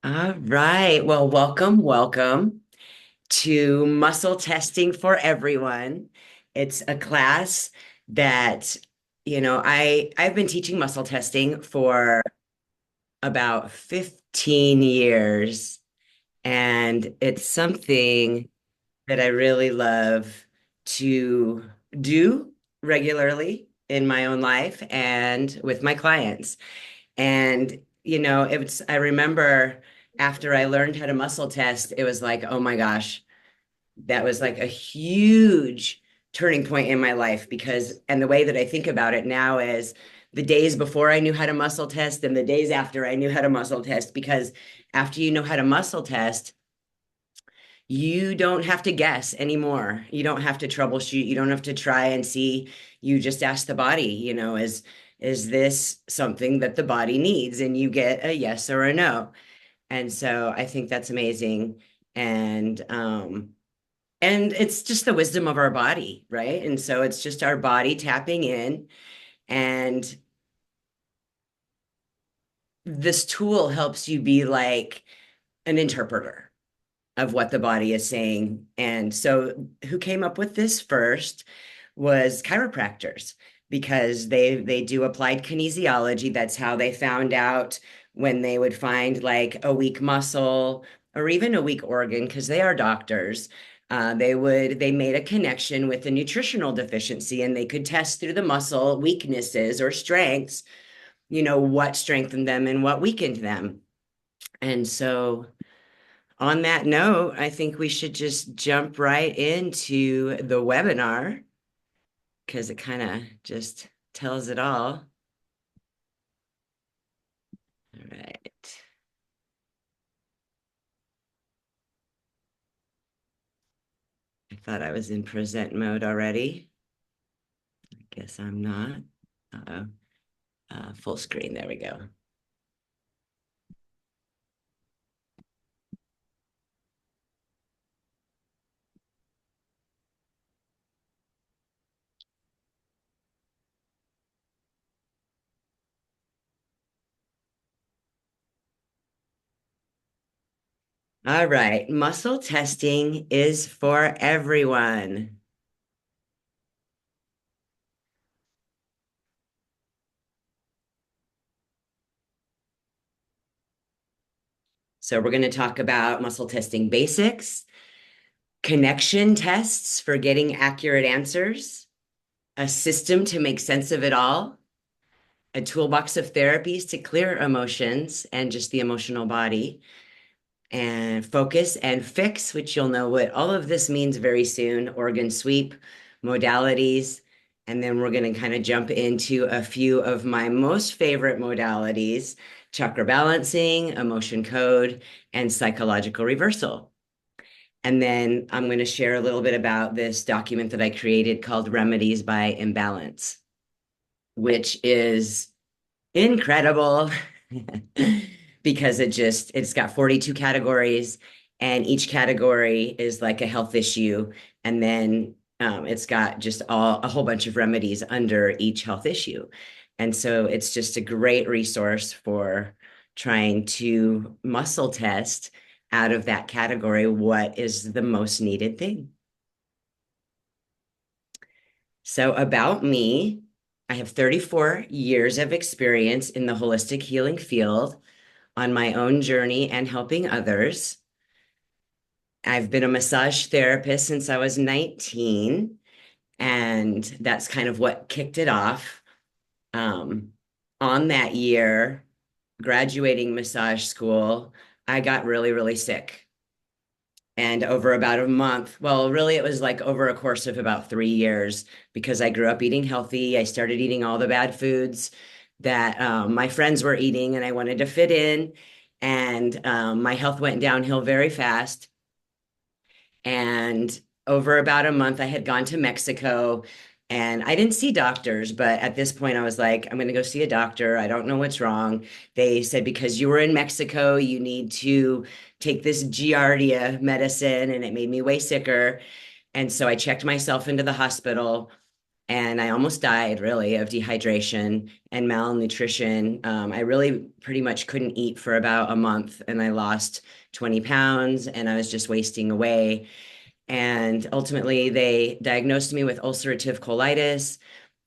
All right. Well, welcome to Muscle Testing for Everyone. It's a class that, I've been teaching muscle testing for about 15 years, and it's something that I really love to do regularly in my own life and with my clients. And, I remember after I learned how to muscle test, it was like, oh my gosh, that was like a huge turning point in my life and the way that I think about it now is the days before I knew how to muscle test and the days after I knew how to muscle test, because after you know how to muscle test, you don't have to guess anymore. You don't have to troubleshoot. You don't have to try and see. You just ask the body, is this something that the body needs? And you get a yes or a no. And so I think that's amazing. And it's just the wisdom of our body, right? And so it's just our body tapping in. And this tool helps you be like an interpreter of what the body is saying. And so who came up with this first was chiropractors, because they do applied kinesiology. That's how they found out when they would find like a weak muscle or even a weak organ, because they are doctors. They made a connection with a nutritional deficiency, and they could test through the muscle weaknesses or strengths, what strengthened them and what weakened them. And so on that note, I think we should just jump right into the webinar because it kind of just tells it all. All right. I thought I was in present mode already. I guess I'm not. Uh-oh. Full screen. There we go. All right. Muscle testing is for everyone. So we're going to talk about muscle testing basics, connection tests for getting accurate answers, a system to make sense of it all, a toolbox of therapies to clear emotions and just the emotional body, and focus and fix, which you'll know what all of this means very soon, organ sweep, modalities. And then we're going to kind of jump into a few of my most favorite modalities: chakra balancing, emotion code, and psychological reversal. And then I'm going to share a little bit about this document that I created called Remedies by Imbalance, which is incredible because it's got 42 categories, and each category is like a health issue. And then it's got just a whole bunch of remedies under each health issue. And so it's just a great resource for trying to muscle test out of that category what is the most needed thing. So about me, I have 34 years of experience in the holistic healing field on my own journey and helping others. I've been a massage therapist since I was 19, and that's kind of what kicked it off. Um, on that year, graduating massage school, I got really, really sick. And over about a month, well, really, it was like over a course of about 3 years, because I grew up eating healthy. I started eating all the bad foods that my friends were eating, and I wanted to fit in. And my health went downhill very fast. And over about a month, I had gone to Mexico, and I didn't see doctors. But at this point, I was like, I'm going to go see a doctor. I don't know what's wrong. They said, because you were in Mexico, you need to take this Giardia medicine. And it made me way sicker. And so I checked myself into the hospital. and I almost died really of dehydration and malnutrition. I really pretty much couldn't eat for about a month, and I lost 20 pounds, and I was just wasting away. And ultimately, they diagnosed me with ulcerative colitis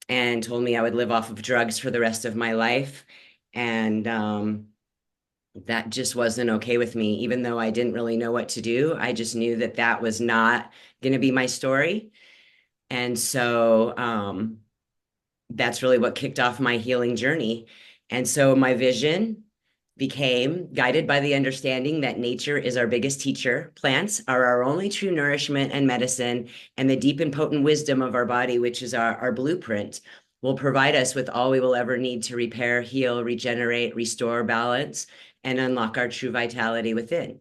and told me I would live off of drugs for the rest of my life. And that just wasn't okay with me, even though I didn't really know what to do. I just knew that that was not going to be my story. And so that's really what kicked off my healing journey. And so my vision became guided by the understanding that nature is our biggest teacher. Plants are our only true nourishment and medicine, and the deep and potent wisdom of our body, which is our blueprint, will provide us with all we will ever need to repair, heal, regenerate, restore balance, and unlock our true vitality within.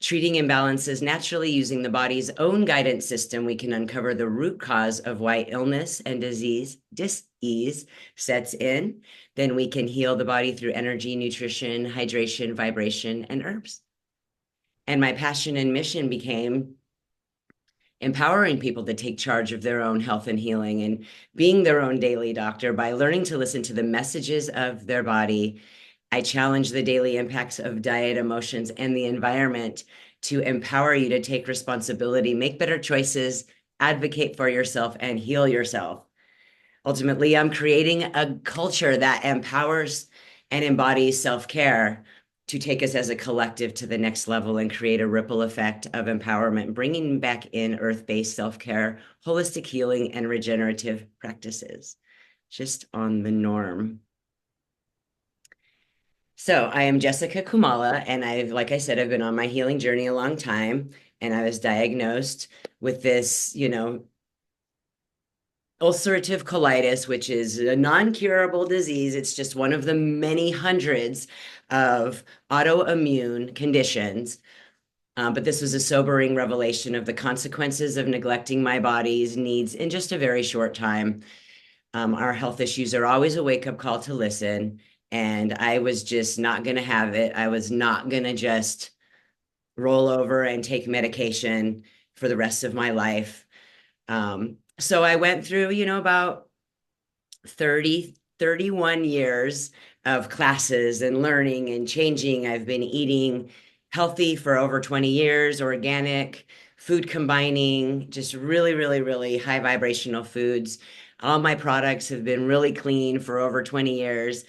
Treating imbalances naturally using the body's own guidance system, we can uncover the root cause of why illness and dis-ease sets in. Then we can heal the body through energy, nutrition, hydration, vibration, and herbs. And my passion and mission became empowering people to take charge of their own health and healing and being their own daily doctor by learning to listen to the messages of their body. I challenge the daily impacts of diet, emotions, and the environment to empower you to take responsibility, make better choices, advocate for yourself, and heal yourself. Ultimately, I'm creating a culture that empowers and embodies self-care to take us as a collective to the next level and create a ripple effect of empowerment, bringing back in earth-based self-care, holistic healing, and regenerative practices, just on the norm. So I am Jessica Kumala, and like I said, I've been on my healing journey a long time, and I was diagnosed with this, ulcerative colitis, which is a non-curable disease. It's just one of the many hundreds of autoimmune conditions. But this was a sobering revelation of the consequences of neglecting my body's needs in just a very short time. Our health issues are always a wake-up call to listen, and I was just not going to have it. I was not going to just roll over and take medication for the rest of my life. So I went through, about 31 years of classes and learning and changing. I've been eating healthy for over 20 years, organic, food combining, just really, really, really high vibrational foods. All my products have been really clean for over 20 years.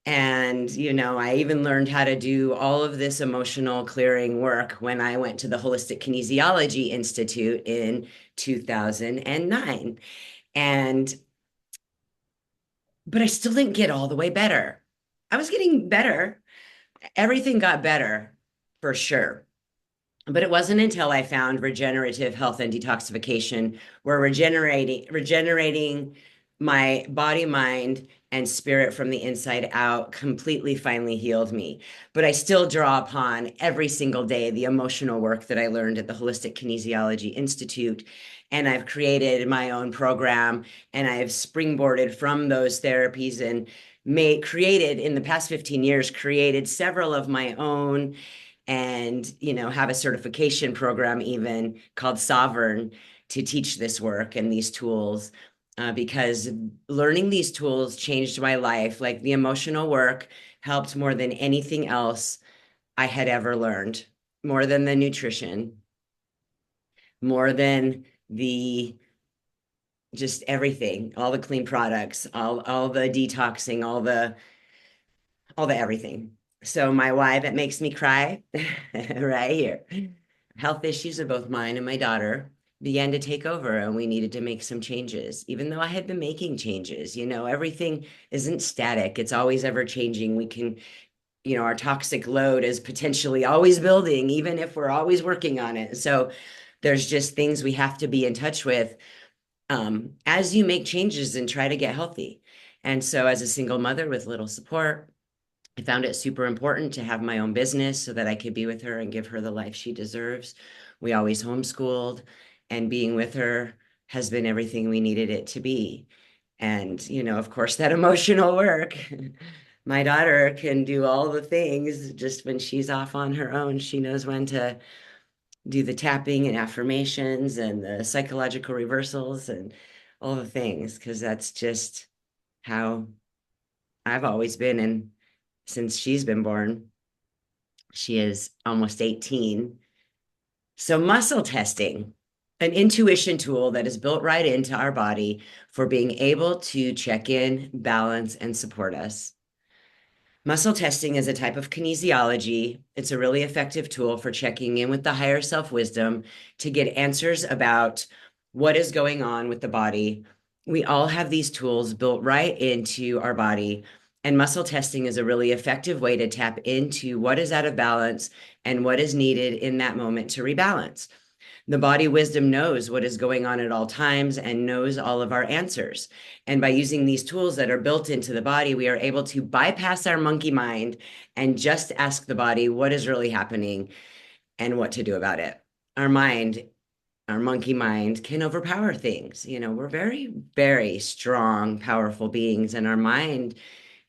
And, I even learned how to do all of this emotional clearing work when I went to the Holistic Kinesiology Institute in 2009. And, but I still didn't get all the way better. I was getting better. Everything got better for sure. But it wasn't until I found regenerative health and detoxification, where regenerating my body, mind, and spirit from the inside out completely finally healed me. But I still draw upon every single day the emotional work that I learned at the Holistic Kinesiology Institute. And I've created my own program, and I've springboarded from those therapies and created in the past 15 years, created several of my own, and have a certification program even called Sovereign to teach this work and these tools, because learning these tools changed my life. Like the emotional work helped more than anything else I had ever learned, more than the nutrition, more than the just everything, all the clean products, all the detoxing, all the everything. So my why that makes me cry right here. Health issues of both mine and my daughter began to take over, and we needed to make some changes, even though I had been making changes. Everything isn't static. It's always ever changing. We can, our toxic load is potentially always building, even if we're always working on it. So there's just things we have to be in touch with as you make changes and try to get healthy. And so as a single mother with little support, I found it super important to have my own business so that I could be with her and give her the life she deserves. We always homeschooled, and being with her has been everything we needed it to be. And, of course, that emotional work. My daughter can do all the things. Just when she's off on her own, she knows when to do the tapping and affirmations and the psychological reversals and all the things, because that's just how I've always been. And since she's been born, she is almost 18. So, muscle testing, an intuition tool that is built right into our body for being able to check in, balance, and support us. Muscle testing is a type of kinesiology. It's a really effective tool for checking in with the higher self wisdom to get answers about what is going on with the body. We all have these tools built right into our body, and muscle testing is a really effective way to tap into what is out of balance and what is needed in that moment to rebalance. The body wisdom knows what is going on at all times and knows all of our answers. And by using these tools that are built into the body, we are able to bypass our monkey mind and just ask the body what is really happening and what to do about it. Our mind, our monkey mind can overpower things. We're very, very strong, powerful beings, and our mind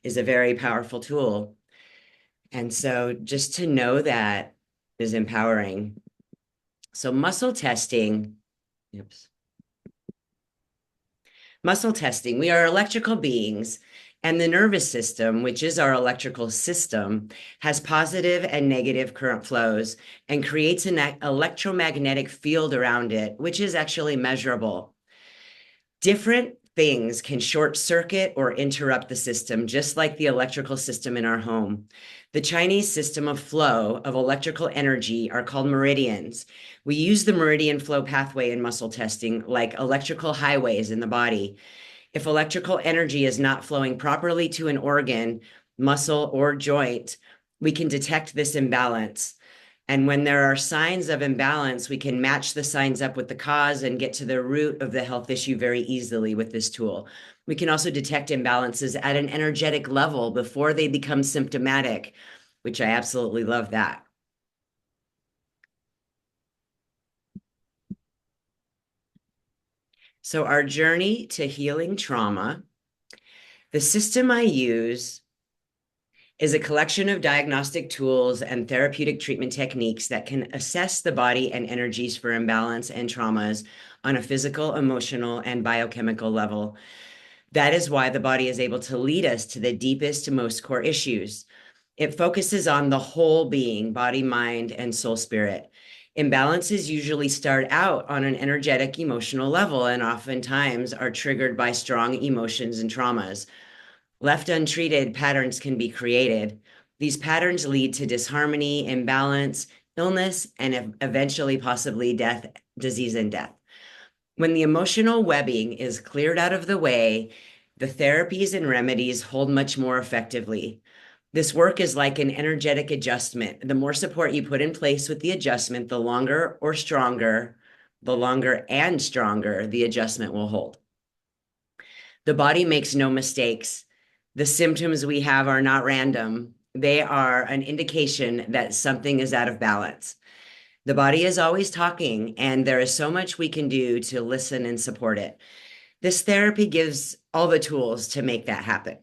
is a very powerful tool. And so just to know that is empowering. So muscle testing, oops. Muscle testing, we are electrical beings, and the nervous system, which is our electrical system, has positive and negative current flows and creates an electromagnetic field around it, which is actually measurable. Different things can short circuit or interrupt the system, just like the electrical system in our home. The Chinese system of flow of electrical energy are called meridians. We use the meridian flow pathway in muscle testing like electrical highways in the body. If electrical energy is not flowing properly to an organ, muscle, or joint, we can detect this imbalance. And when there are signs of imbalance, we can match the signs up with the cause and get to the root of the health issue very easily with this tool. We can also detect imbalances at an energetic level before they become symptomatic, which I absolutely love that. So, our journey to healing trauma, the system I use is a collection of diagnostic tools and therapeutic treatment techniques that can assess the body and energies for imbalance and traumas on a physical, emotional, and biochemical level. That is why the body is able to lead us to the deepest, most core issues. It focuses on the whole being, body, mind, and soul spirit. Imbalances usually start out on an energetic, emotional level and oftentimes are triggered by strong emotions and traumas. Left untreated, patterns can be created. These patterns lead to disharmony, imbalance, illness, and eventually possibly death, disease, and death. When the emotional webbing is cleared out of the way, the therapies and remedies hold much more effectively. This work is like an energetic adjustment. The more support you put in place with the adjustment, the longer and stronger the adjustment will hold. The body makes no mistakes. The symptoms we have are not random. They are an indication that something is out of balance. The body is always talking, and there is so much we can do to listen and support it. This therapy gives all the tools to make that happen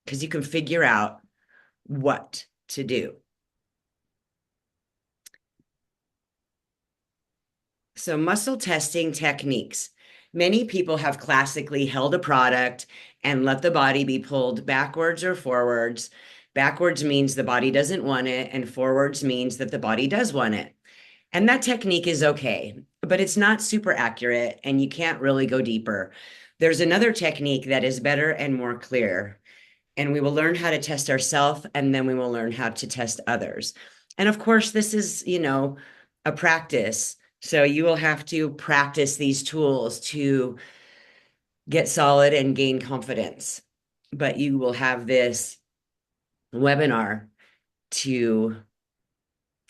because you can figure out what to do. So, muscle testing techniques. Many people have classically held a product and let the body be pulled backwards or forwards. Backwards means the body doesn't want it, and forwards means that the body does want it. And that technique is okay, but it's not super accurate, and you can't really go deeper. There's another technique that is better and more clear, and we will learn how to test ourselves, and then we will learn how to test others. And of course, this is, a practice. So you will have to practice these tools to get solid and gain confidence. But you will have this webinar to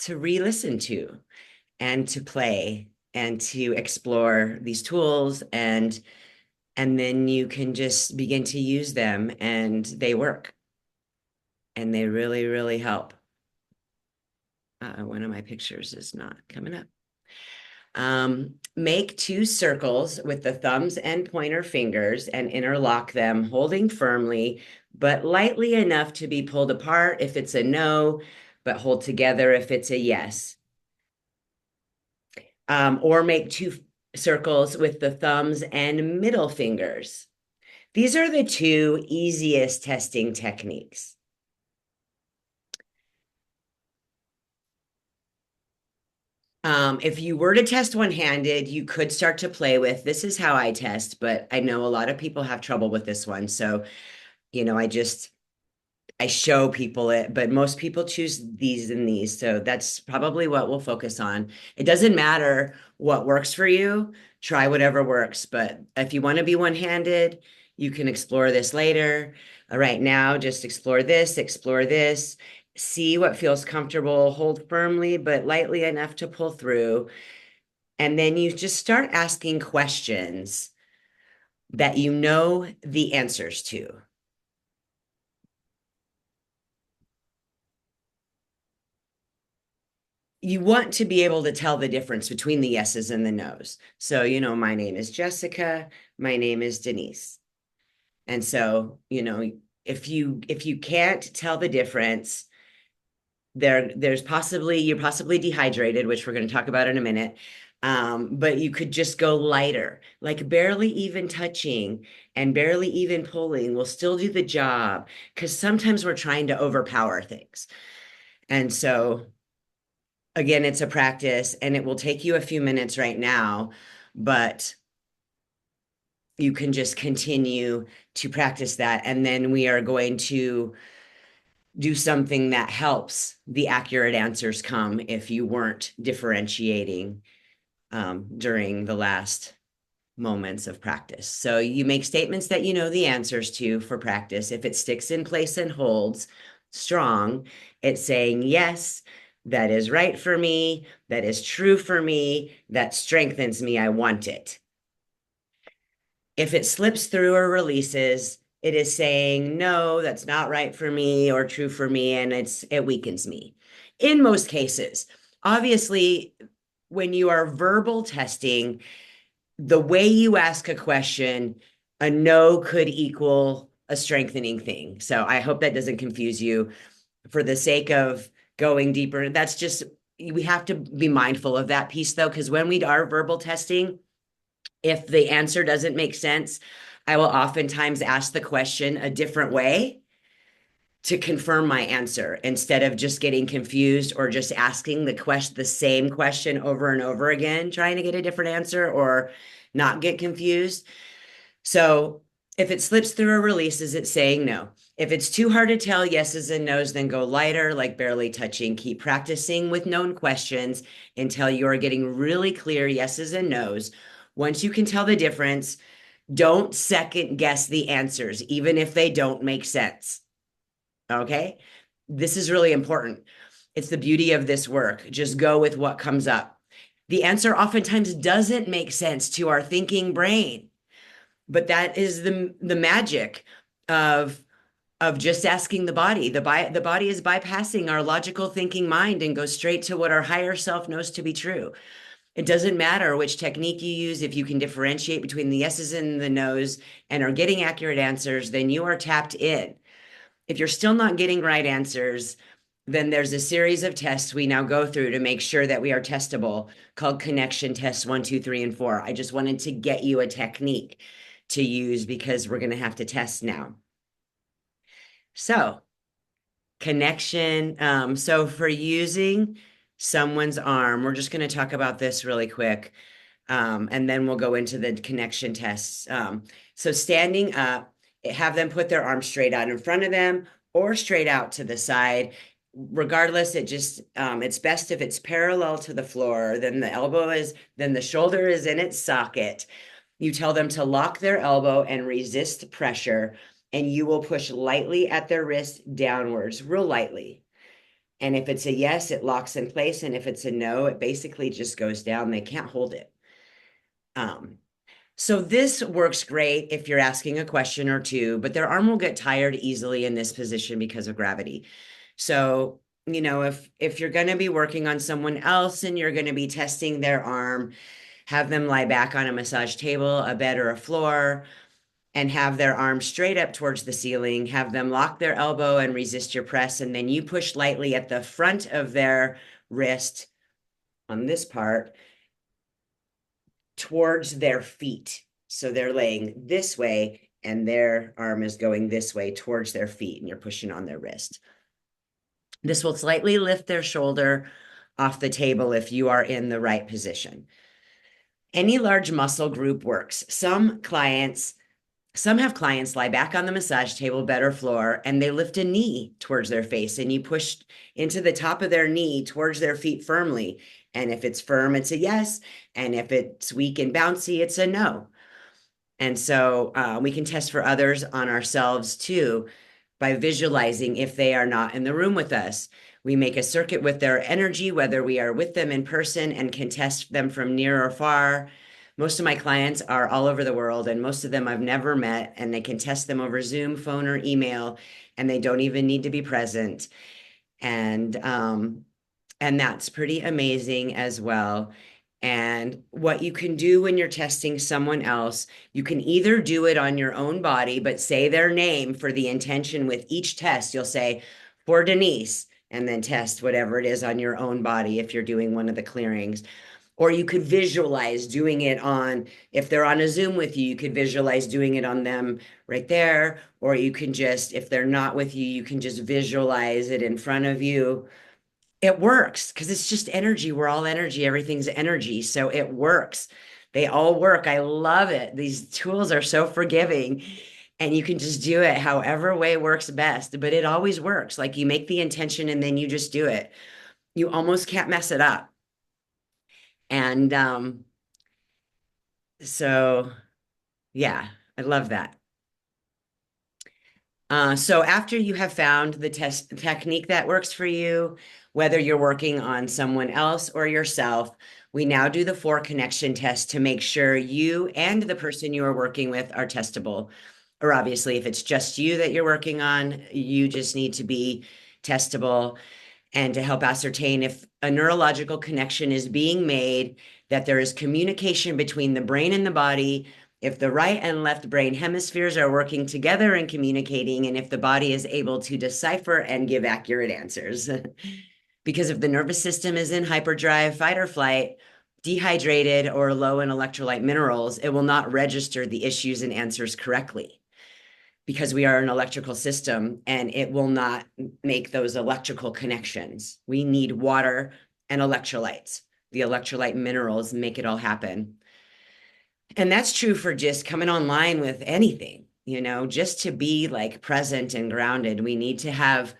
re-listen to and to play and to explore these tools, and then you can just begin to use them, and they work and they really, really help. One of my pictures is not coming up. Make 2 circles with the thumbs and pointer fingers and interlock them, holding firmly, but lightly enough to be pulled apart if it's a no, but hold together if it's a yes. Or make 2 circles with the thumbs and middle fingers. These are the two easiest testing techniques. If you were to test one-handed, you could start to play with, this is how I test, but I know a lot of people have trouble with this one. So, I show people it, but most people choose these and these. So that's probably what we'll focus on. It doesn't matter what works for you, try whatever works. But if you want to be one-handed, you can explore this later. Right now, just explore this, see what feels comfortable, hold firmly, but lightly enough to pull through. And then you just start asking questions that you know the answers to. You want to be able to tell the difference between the yeses and the nos. So, my name is Jessica, my name is Denise. And so, if you can't tell the difference, you're possibly dehydrated, which we're going to talk about in a minute. But you could just go lighter, like barely even touching and barely even pulling will still do the job because sometimes we're trying to overpower things. And so again, it's a practice and it will take you a few minutes right now, but you can just continue to practice that. And then we are going to do something that helps the accurate answers come if you weren't differentiating during the last moments of practice. So you make statements that you know the answers to for practice. If it sticks in place and holds strong, it's saying, yes, that is right for me, that is true for me, that strengthens me, I want it. If it slips through or releases, it is saying, no, that's not right for me or true for me, and it weakens me. In most cases, obviously, when you are verbal testing, the way you ask a question, a no could equal a strengthening thing. So I hope that doesn't confuse you. For the sake of going deeper, that's just, we have to be mindful of that piece though, because when we are verbal testing, if the answer doesn't make sense, I will oftentimes ask the question a different way to confirm my answer instead of just getting confused or just asking the same question over and over again, trying to get a different answer or not get confused. So if it slips through or releases, it's saying no. If it's too hard to tell yeses and nos, then go lighter, like barely touching. Keep practicing with known questions until you're getting really clear yeses and nos. Once you can tell the difference, don't second guess the answers, even if they don't make sense. Okay? This is really important. It's the beauty of this work. Just go with what comes up. The answer oftentimes doesn't make sense to our thinking brain, but that is the magic of just asking the body. The body is bypassing our logical thinking mind and goes straight to what our higher self knows to be true. It doesn't matter which technique you use. If you can differentiate between the yeses and the nos and are getting accurate answers, then you are tapped in. If you're still not getting right answers, then there's a series of tests we now go through to make sure that we are testable called connection tests 1, 2, 3, and 4. I just wanted to get you a technique to use because we're going to have to test now. So connection. So for using someone's arm, we're just going to talk about this really quick. And then we'll go into the connection tests. So standing up, have them put their arms straight out in front of them or straight out to the side. Regardless, it's best if it's parallel to the floor, then the shoulder is in its socket. You tell them to lock their elbow and resist pressure, and you will push lightly at their wrist downwards, real lightly. And if it's a yes, it locks in place. And if it's a no, it basically just goes down. They can't hold it. So this works great if you're asking a question or two, but their arm will get tired easily in this position because of gravity. So, if you're going to be working on someone else and you're going to be testing their arm, have them lie back on a massage table, a bed, or a floor, and have their arm straight up towards the ceiling. Have them lock their elbow and resist your press, and then you push lightly at the front of their wrist on this part towards their feet. So they're laying this way and their arm is going this way towards their feet, and you're pushing on their wrist. This will slightly lift their shoulder off the table if you are in the right position. Any large muscle group works. Some have clients lie back on the massage table, bed, or floor, and they lift a knee towards their face, and you push into the top of their knee towards their feet firmly. And if it's firm, it's a yes. And if it's weak and bouncy, it's a no. And so we can test for others on ourselves too by visualizing if they are not in the room with us. We make a circuit with their energy, whether we are with them in person, and can test them from near or far. Most of my clients are all over the world, and most of them I've never met, and they can test them over Zoom, phone, or email, and they don't even need to be present. And that's pretty amazing as well. And what you can do when you're testing someone else, you can either do it on your own body, but say their name for the intention with each test. You'll say, for Denise, and then test whatever it is on your own body if you're doing one of the clearings. Or you could visualize doing it on, if they're on a Zoom with you, you could visualize doing it on them right there. Or you can just, if they're not with you, you can just visualize it in front of you. It works because it's just energy. We're all energy. Everything's energy. So it works. They all work. I love it. These tools are so forgiving, and you can just do it however way works best, but it always works. Like you make the intention and then you just do it. You almost can't mess it up. And so, yeah, I love that. So after you have found the test technique that works for you, whether you're working on someone else or yourself, we now do the 4 connection test to make sure you and the person you are working with are testable. Or obviously, if it's just you that you're working on, you just need to be testable, and to help ascertain if a neurological connection is being made, that there is communication between the brain and the body, if the right and left brain hemispheres are working together and communicating, and if the body is able to decipher and give accurate answers. Because if the nervous system is in hyperdrive, fight or flight, dehydrated, or low in electrolyte minerals, it will not register the issues and answers correctly, because we are an electrical system and it will not make those electrical connections. We need water and electrolytes. The electrolyte minerals make it all happen. And that's true for just coming online with anything, just to be like present and grounded. We need to have,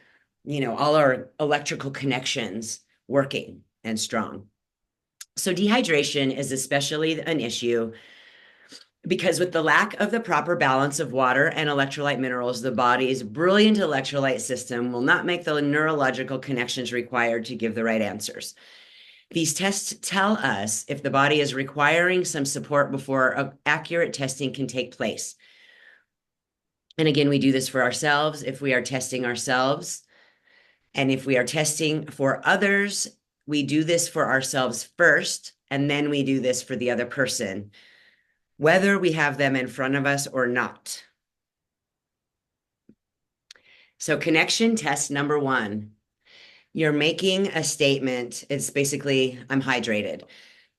all our electrical connections working and strong. So dehydration is especially an issue because with the lack of the proper balance of water and electrolyte minerals, the body's brilliant electrolyte system will not make the neurological connections required to give the right answers. These tests tell us if the body is requiring some support before accurate testing can take place. And again, we do this for ourselves if we are testing ourselves. And if we are testing for others, we do this for ourselves first, and then we do this for the other person, whether we have them in front of us or not. So connection test number 1, you're making a statement. It's basically, I'm hydrated.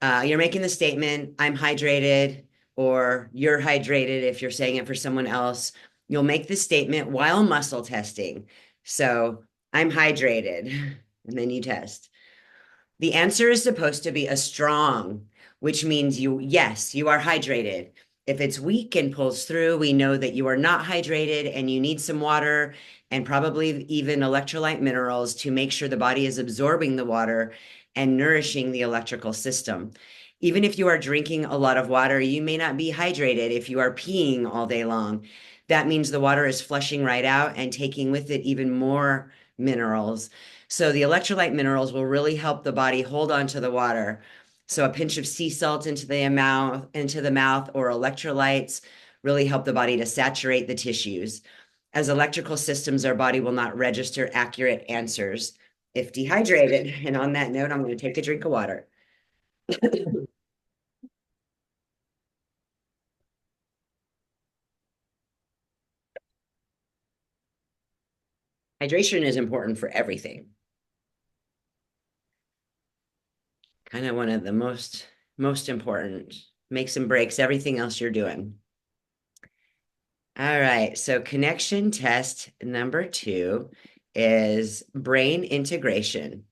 You're making the statement, I'm hydrated, or you're hydrated if you're saying it for someone else. You'll make the statement while muscle testing. So I'm hydrated, and then you test. The answer is supposed to be a strong, which means yes, you are hydrated. If it's weak and pulls through, we know that you are not hydrated and you need some water and probably even electrolyte minerals to make sure the body is absorbing the water and nourishing the electrical system. Even if you are drinking a lot of water, you may not be hydrated if you are peeing all day long. That means the water is flushing right out and taking with it even more minerals. So the electrolyte minerals will really help the body hold on to the water. So a pinch of sea salt into the mouth, or electrolytes really help the body to saturate the tissues. As electrical systems, our body will not register accurate answers if dehydrated. And on that note, I'm going to take a drink of water. Hydration is important for everything. Kind of one of the most important makes and breaks everything else you're doing. All right, so connection test number two is brain integration.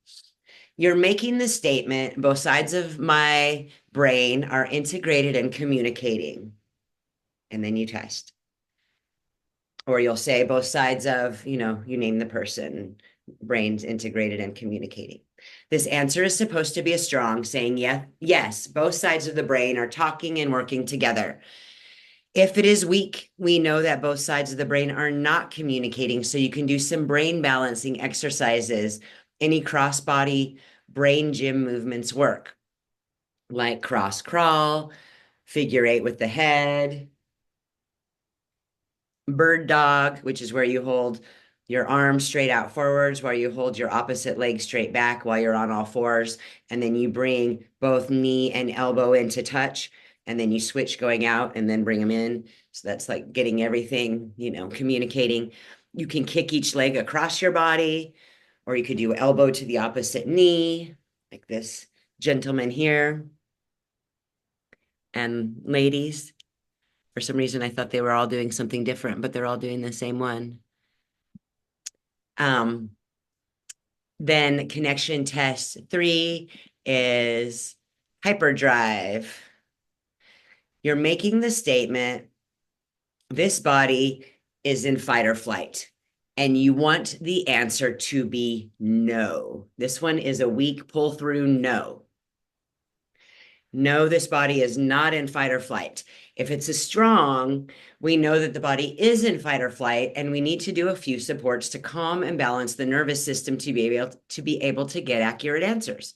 You're making the statement, both sides of my brain are integrated and communicating, and then you test. Or you'll say both sides of, you name the person, brains integrated and communicating. This answer is supposed to be a strong saying, yeah, yes, both sides of the brain are talking and working together. If it is weak, we know that both sides of the brain are not communicating. So you can do some brain balancing exercises. Any cross body brain gym movements work, like cross crawl, figure eight with the head, bird dog, which is where you hold your arms straight out forwards while you hold your opposite leg straight back while you're on all fours. And then you bring both knee and elbow into touch. And then you switch going out and then bring them in. So that's like getting everything, communicating. You can kick each leg across your body, or you could do elbow to the opposite knee, like this gentleman here. And ladies, for some reason, I thought they were all doing something different, but they're all doing the same one. Um, then connection test three is hyperdrive. You're making the statement, this body is in fight or flight, and you want the answer to be no. This one is a weak pull through no. No, this body is not in fight or flight. If it's a strong, we know that the body is in fight or flight, and we need to do a few supports to calm and balance the nervous system to be able to get accurate answers.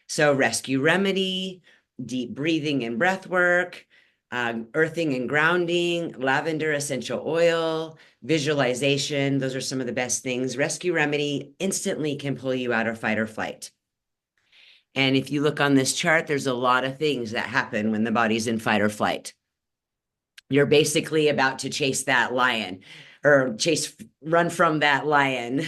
So rescue remedy, deep breathing and breath work, earthing and grounding, lavender essential oil, visualization. Those are some of the best things. Rescue remedy instantly can pull you out of fight or flight. And if you look on this chart, there's a lot of things that happen when the body's in fight or flight. You're basically about to chase that lion or run from that lion.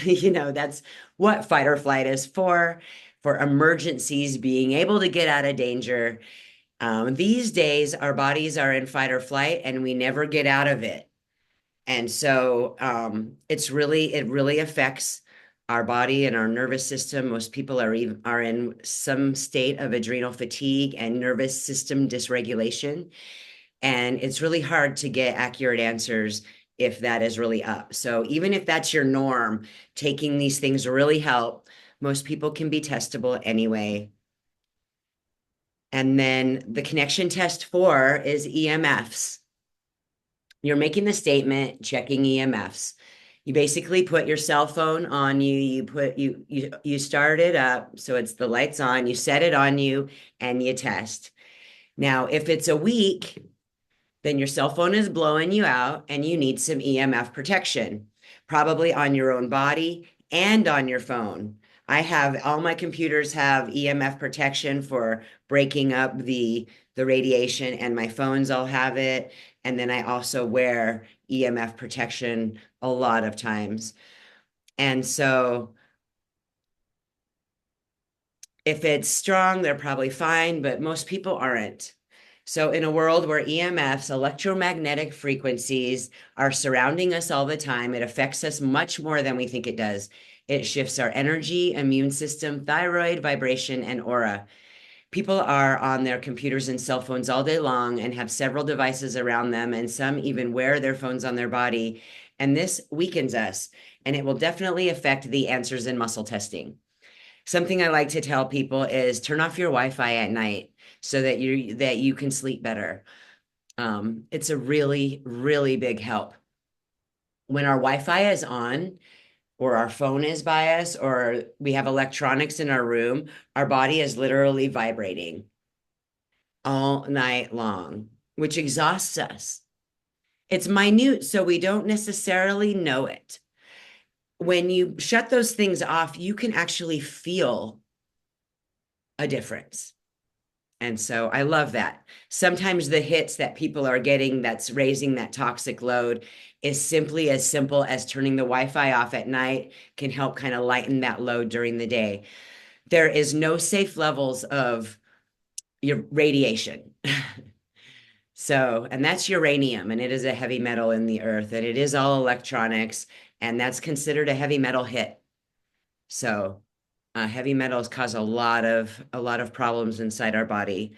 That's what fight or flight is for emergencies, being able to get out of danger. These days, our bodies are in fight or flight and we never get out of it. And so it really affects our body and our nervous system. Most people are in some state of adrenal fatigue and nervous system dysregulation. And it's really hard to get accurate answers if that is really up. So even if that's your norm, taking these things really help. Most people can be testable anyway. And then the connection test four is EMFs. You're making the statement, checking EMFs. You basically put your cell phone on you, you start it up, so it's the lights on, you set it on you, and you test. Now, if it's a week, then your cell phone is blowing you out and you need some EMF protection, probably on your own body and on your phone. All my computers have EMF protection for breaking up the radiation, and my phones all have it. And then I also wear EMF protection a lot of times. And so if it's strong, they're probably fine, but most people aren't. So in a world where EMFs, electromagnetic frequencies, are surrounding us all the time, it affects us much more than we think it does. It shifts our energy, immune system, thyroid, vibration, and aura. People are on their computers and cell phones all day long and have several devices around them, and some even wear their phones on their body. And this weakens us, and it will definitely affect the answers in muscle testing. Something I like to tell people is turn off your Wi-Fi at night so that you can sleep better. It's a really, really big help. When our Wi-Fi is on, or our phone is by us, or we have electronics in our room, our body is literally vibrating all night long, which exhausts us. It's minute, so we don't necessarily know it. When you shut those things off, you can actually feel a difference. And so I love that. Sometimes the hits that people are getting that's raising that toxic load is simply as simple as turning the Wi-Fi off at night can help kind of lighten that load during the day. There is no safe levels of your radiation. So, and that's uranium, and it is a heavy metal in the earth, and it is all electronics, and that's considered a heavy metal hit. So, heavy metals cause a lot of problems inside our body.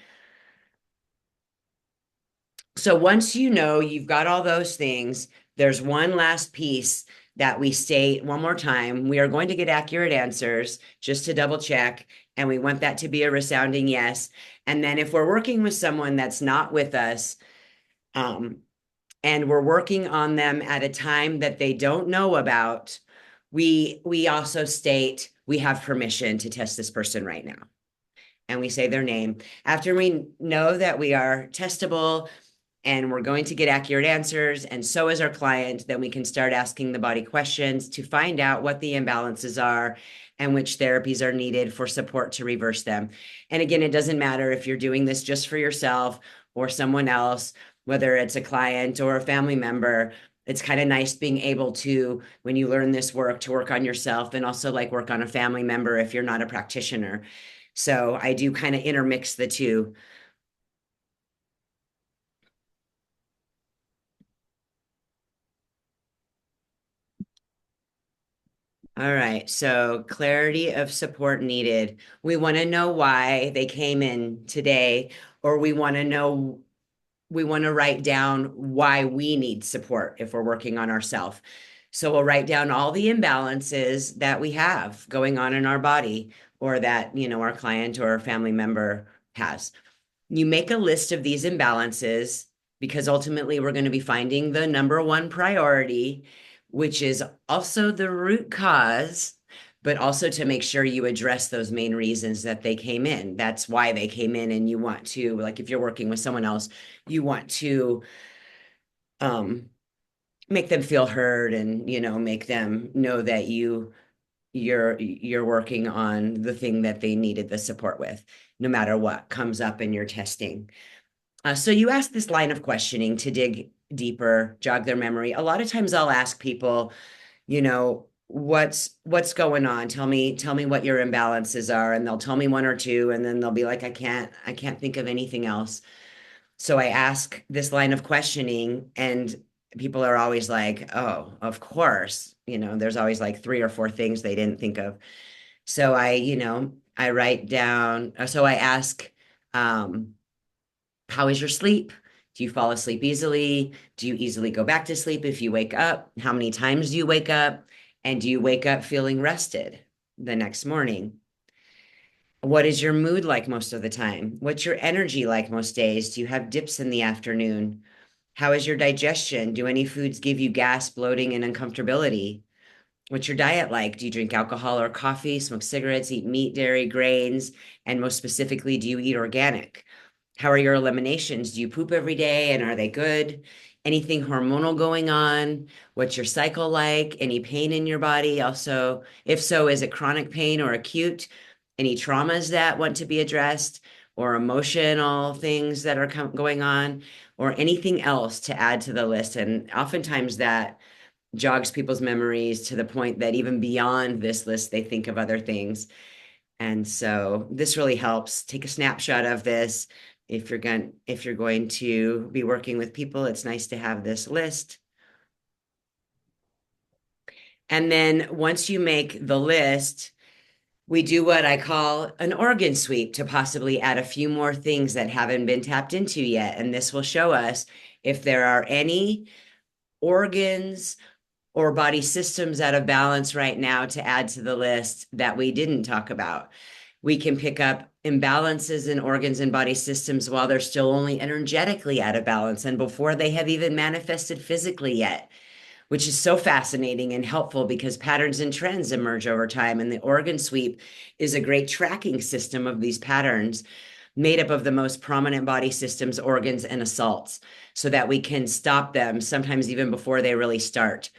So once you know you've got all those things, there's one last piece that we state one more time. We are going to get accurate answers just to double check, and we want that to be a resounding yes. And then if we're working with someone that's not with us, um, and we're working on them at a time that they don't know about, we also state we have permission to test this person right now. And we say their name. After we know that we are testable, and we're going to get accurate answers, and so is our client, then we can start asking the body questions to find out what the imbalances are and which therapies are needed for support to reverse them. And again, it doesn't matter if you're doing this just for yourself or someone else, whether it's a client or a family member. It's kind of nice being able to, when you learn this work, to work on yourself and also like work on a family member if you're not a practitioner. So I do kind of intermix the two. All right, so clarity of support needed. We want to know why they came in today, or we want to write down why we need support if we're working on ourselves. So we'll write down all the imbalances that we have going on in our body, or that, our client or family member has. You make a list of these imbalances because ultimately we're going to be finding the number one priority, which is also the root cause, but also to make sure you address those main reasons that they came in. That's why they came in, and you want to, like, if you're working with someone else, you want to um, make them feel heard, and make them know that you're working on the thing that they needed the support with, no matter what comes up in your testing. So you ask this line of questioning to dig deeper, jog their memory. A lot of times I'll ask people, what's going on? Tell me what your imbalances are, and they'll tell me one or two, and then they'll be like, I can't think of anything else. So I ask this line of questioning, and people are always like, oh, of course. There's always like three or four things they didn't think of. So I write down, so I ask, how is your sleep? Do you fall asleep easily? Do you easily go back to sleep if you wake up? How many times do you wake up? And do you wake up feeling rested the next morning? What is your mood like most of the time? What's your energy like most days? Do you have dips in the afternoon? How is your digestion? Do any foods give you gas, bloating, and uncomfortability? What's your diet like? Do you drink alcohol or coffee, smoke cigarettes, eat meat, dairy, grains? And most specifically, do you eat organic? How are your eliminations? Do you poop every day, and are they good? Anything hormonal going on? What's your cycle like? Any pain in your body? Also, if so, is it chronic pain or acute? Any traumas that want to be addressed, or emotional things that are going on, or anything else to add to the list? And oftentimes that jogs people's memories to the point that even beyond this list, they think of other things. And so this really helps. Take a snapshot of this. If you're going to be working with people, it's nice to have this list. And then once you make the list, we do what I call an organ sweep to possibly add a few more things that haven't been tapped into yet. And this will show us if there are any organs or body systems out of balance right now to add to the list that we didn't talk about. We can pick up imbalances in organs and body systems while they're still only energetically out of balance and before they have even manifested physically yet, which is so fascinating and helpful because patterns and trends emerge over time. And the organ sweep is a great tracking system of these patterns made up of the most prominent body systems, organs, and assaults so that we can stop them sometimes even before they really start.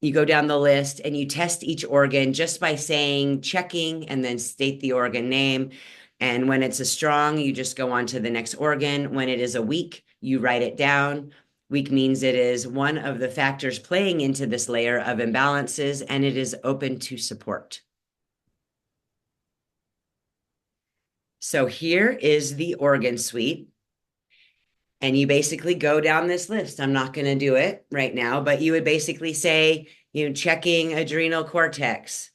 You go down the list and you test each organ just by saying checking and then state the organ name. And when it's a strong, you just go on to the next organ. When it is a weak, you write it down. Weak means it is one of the factors playing into this layer of imbalances, and it is open to support. So here is the organ suite. And you basically go down this list. I'm not going to do it right now, but you would basically say, checking adrenal cortex,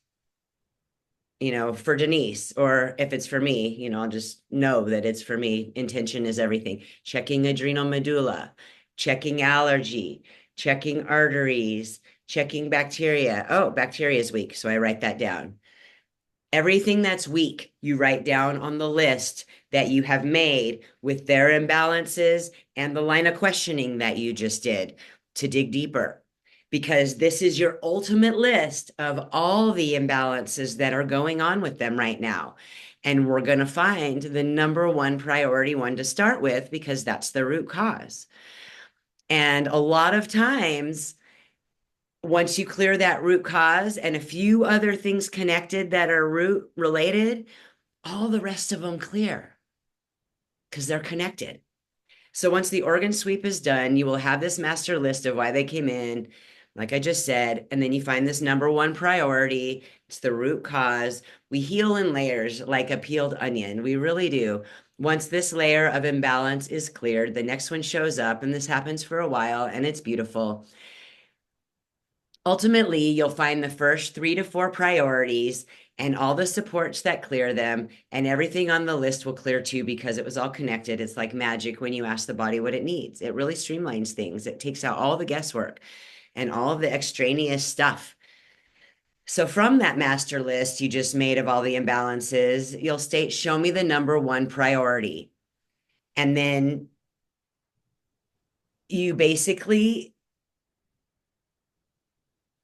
for Denise, or if it's for me, I'll just know that it's for me. Intention is everything. Checking adrenal medulla, checking allergy, checking arteries, checking bacteria. Oh, bacteria is weak. So I write that down. Everything that's weak, you write down on the list that you have made with their imbalances and the line of questioning that you just did to dig deeper. Because this is your ultimate list of all the imbalances that are going on with them right now. And we're going to find the number one priority one to start with because that's the root cause. And a lot of times, once you clear that root cause and a few other things connected that are root related, all the rest of them clear because they're connected. So once the organ sweep is done, you will have this master list of why they came in, like I just said, and then you find this number one priority. It's the root cause. We heal in layers like a peeled onion. We really do. Once this layer of imbalance is cleared, the next one shows up, and this happens for a while, and it's beautiful. Ultimately, you'll find the first 3 to 4 priorities and all the supports that clear them, and everything on the list will clear too because it was all connected. It's like magic when you ask the body what it needs. It really streamlines things. It takes out all the guesswork and all of the extraneous stuff. So from that master list you just made of all the imbalances, you'll state, show me the number one priority. And then you basically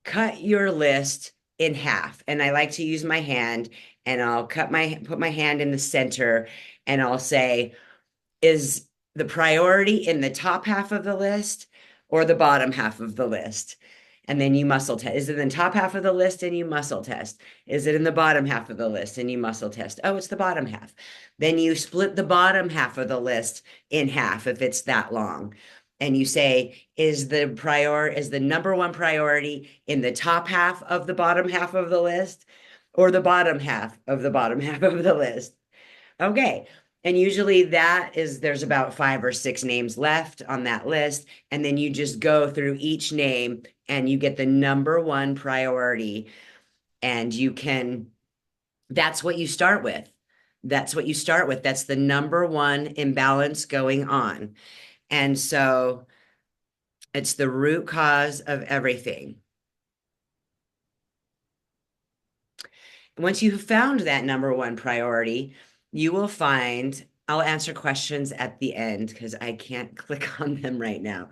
cut your list in half. And I like to use my hand and I'll put my hand in the center and I'll say, is the priority in the top half of the list or the bottom half of the list? And then you muscle test. Is it in the top half of the list and you muscle test? Is it in the bottom half of the list and you muscle test? Oh, it's the bottom half. Then you split the bottom half of the list in half if it's that long. And you say, is the number one priority in the top half of the bottom half of the list or the bottom half of the bottom half of the list? Okay. And usually there's about 5 or 6 names left on that list. And then you just go through each name and you get the number one priority. And that's what you start with. That's what you start with. That's the number one imbalance going on. And so it's the root cause of everything. Once you've found that number one priority, you will find, I'll answer questions at the end because I can't click on them right now.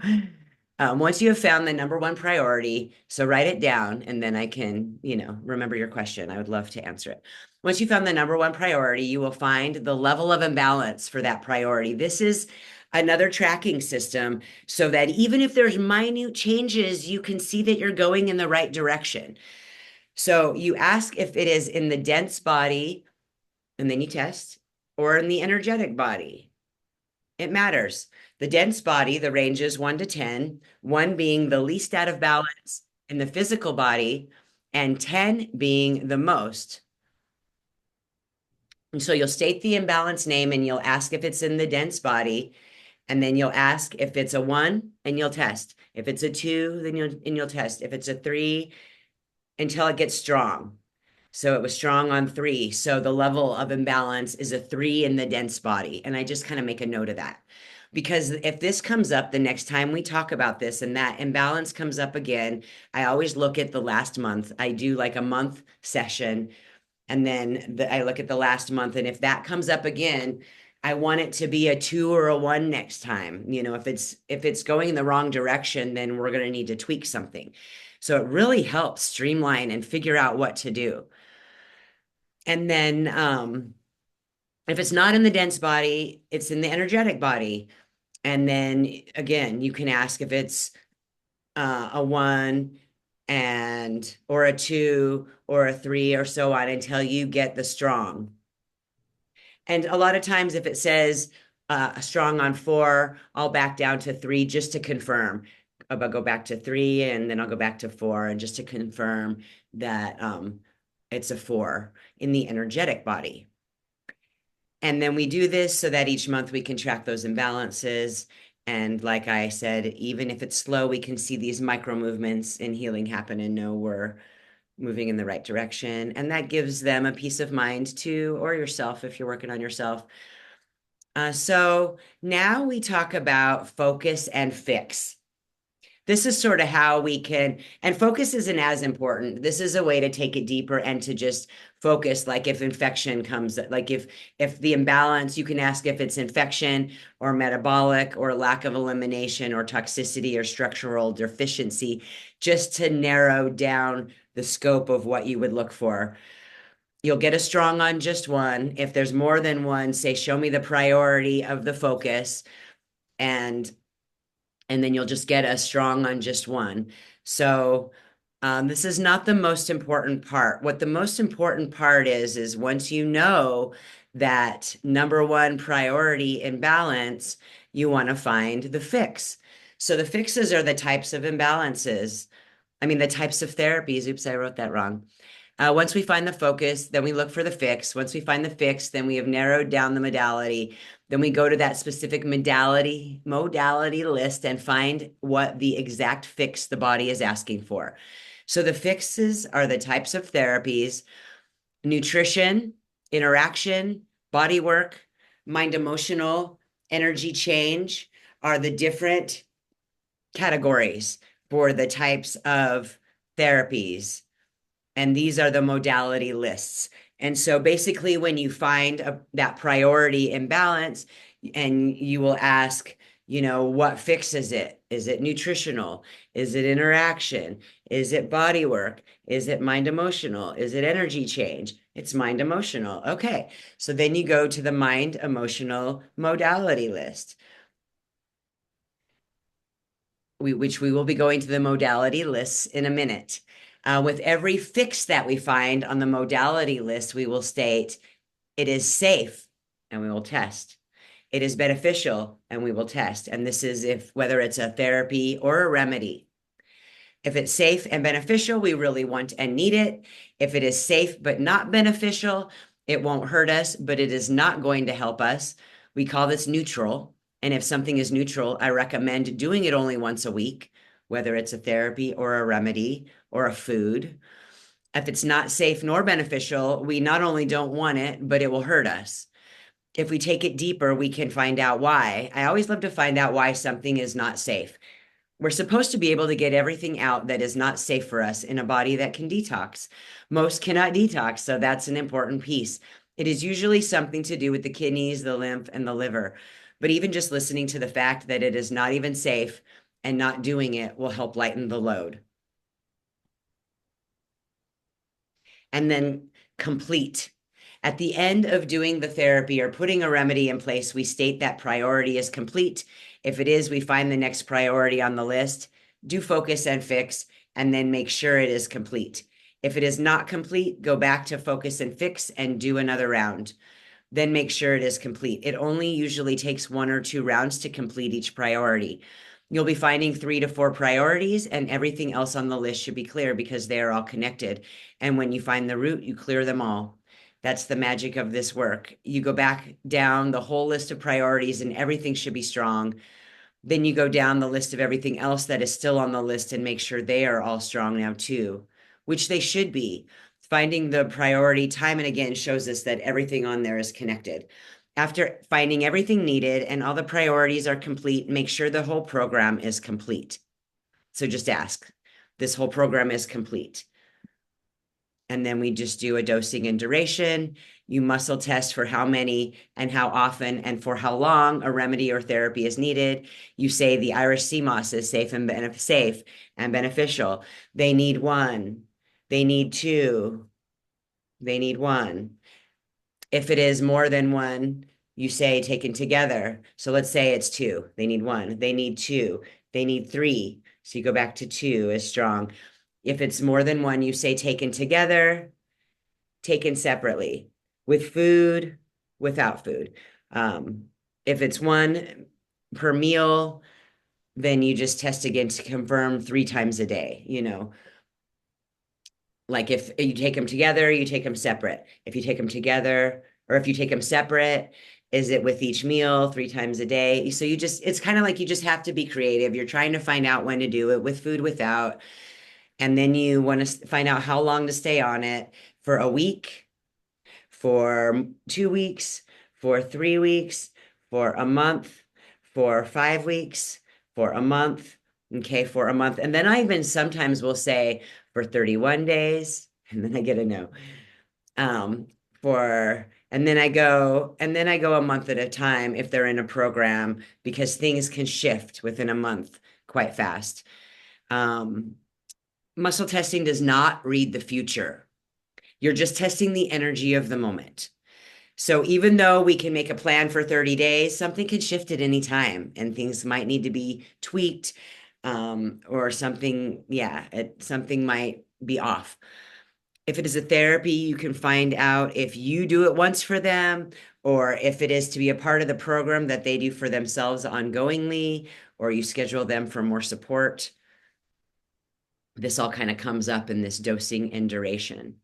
Once you have found the number one priority, so write it down and then I can, remember your question. I would love to answer it. Once you found the number one priority, you will find the level of imbalance for that priority. This is another tracking system so that even if there's minute changes, you can see that you're going in the right direction. So you ask if it is in the dense body, and then you test, or in the energetic body. It matters. The dense body, the range is 1 to 10, 1 being the least out of balance in the physical body, and 10 being the most. And so you'll state the imbalance name and you'll ask if it's in the dense body. And then you'll ask if it's a 1 and you'll test. If it's a 2, then you'll test. If it's a 3, until it gets strong. So it was strong on 3. So the level of imbalance is a 3 in the dense body. And I just kind of make a note of that. Because if this comes up the next time we talk about this and that imbalance comes up again, I always look at the last month. I do like a month session and then I look at the last month. And if that comes up again, I want it to be a 2 or a 1 next time. If it's going in the wrong direction, then we're going to need to tweak something. So it really helps streamline and figure out what to do. And then if it's not in the dense body, it's in the energetic body. And then again, you can ask if it's a 1 or a 2 or a 3 or so on until you get the strong. And a lot of times if it says strong on 4, I'll back down to 3 just to confirm. I'll go back to 3 and then I'll go back to 4 and just to confirm that it's a 4 in the energetic body. And then we do this so that each month we can track those imbalances. And like I said, even if it's slow, we can see these micro movements in healing happen and know we're moving in the right direction. And that gives them a peace of mind too, or yourself if you're working on yourself. So now we talk about focus and fix. This is sort of how we can, and focus isn't as important. This is a way to take it deeper and to just focus, like if infection comes, like if the imbalance, you can ask if it's infection or metabolic or lack of elimination or toxicity or structural deficiency, just to narrow down the scope of what you would look for. You'll get a strong on just one. If there's more than one, say, show me the priority of the focus, and then you'll just get a strong on just one. So this is not the most important part. What the most important part is once you know that number one priority in balance, you want to find the fix. So the fixes are the types of imbalances. I mean, the types of therapies. Oops, I wrote that wrong. Once we find the focus, then we look for the fix. Once we find the fix, then we have narrowed down the modality. Then we go to that specific modality list and find what the exact fix the body is asking for. So the fixes are the types of therapies: nutrition, interaction, body work, mind emotional, energy change are the different categories for the types of therapies, and these are the modality lists. And so basically, when you find that priority imbalance, and you will ask, what fixes it? Is it nutritional? Is it interaction? Is it body work? Is it mind emotional? Is it energy change? It's mind emotional. Okay. So then you go to the mind emotional modality list. Which we will be going to the modality lists in a minute. With every fix that we find on the modality list, we will state it is safe, and we will test. It is beneficial, and we will test. And this is whether it's a therapy or a remedy. If it's safe and beneficial, we really want and need it. If it is safe but not beneficial, it won't hurt us, but it is not going to help us. We call this neutral. And if something is neutral, I recommend doing it only once a week, whether it's a therapy or a remedy or a food. If it's not safe nor beneficial, we not only don't want it, but it will hurt us. If we take it deeper, we can find out why. I always love to find out why something is not safe. We're supposed to be able to get everything out that is not safe for us in a body that can detox. Most cannot detox, so that's an important piece. It is usually something to do with the kidneys, the lymph, and the liver. But even just listening to the fact that it is not even safe and not doing it will help lighten the load. And then complete. At the end of doing the therapy or putting a remedy in place, we state that priority is complete. If it is, we find the next priority on the list, do focus and fix, and then make sure it is complete. If it is not complete, go back to focus and fix and do another round. Then make sure it is complete. It only usually takes 1 or 2 rounds to complete each priority. You'll be finding 3 to 4 priorities, and everything else on the list should be clear because they are all connected. And when you find the root, you clear them all. That's the magic of this work. You go back down the whole list of priorities and everything should be strong. Then you go down the list of everything else that is still on the list and make sure they are all strong now too, which they should be. Finding the priority time and again shows us that everything on there is connected. After finding everything needed and all the priorities are complete, make sure the whole program is complete. So just ask, this whole program is complete. And then we just do a dosing and duration. You muscle test for how many and how often and for how long a remedy or therapy is needed. You say the Irish sea moss is safe and beneficial. They need 1. They need 2. They need 1. If it is more than 1, you say taken together. So let's say it's 2. They need 1. They need 2. They need 3. So you go back to 2 is strong. If it's more than 1, you say taken together, taken separately, with food, without food. If it's 1 per meal, then you just test again to confirm 3 times a day. Like if you take them together, you take them separate. If you take them together, Or if you take them separate, is it with each meal 3 times a day? So it's kind of like you just have to be creative. You're trying to find out when to do it with food, without, and then you want to find out how long to stay on it, for a week, for 2 weeks, for 3 weeks, for a month, for 5 weeks, for a month, okay, for a month. And then I even sometimes will say for 31 days, and then I get a no. Um, and then I go a month at a time if they're in a program, because things can shift within a month quite fast. Um, Muscle testing does not read the future. You're just testing the energy of the moment. So even though we can make a plan for 30 days, something can shift at any time and things might need to be tweaked, or something, yeah, something might be off. If it is a therapy, you can find out if you do it once for them, or if it is to be a part of the program that they do for themselves ongoingly, or you schedule them for more support. This all kind of comes up in this dosing and duration.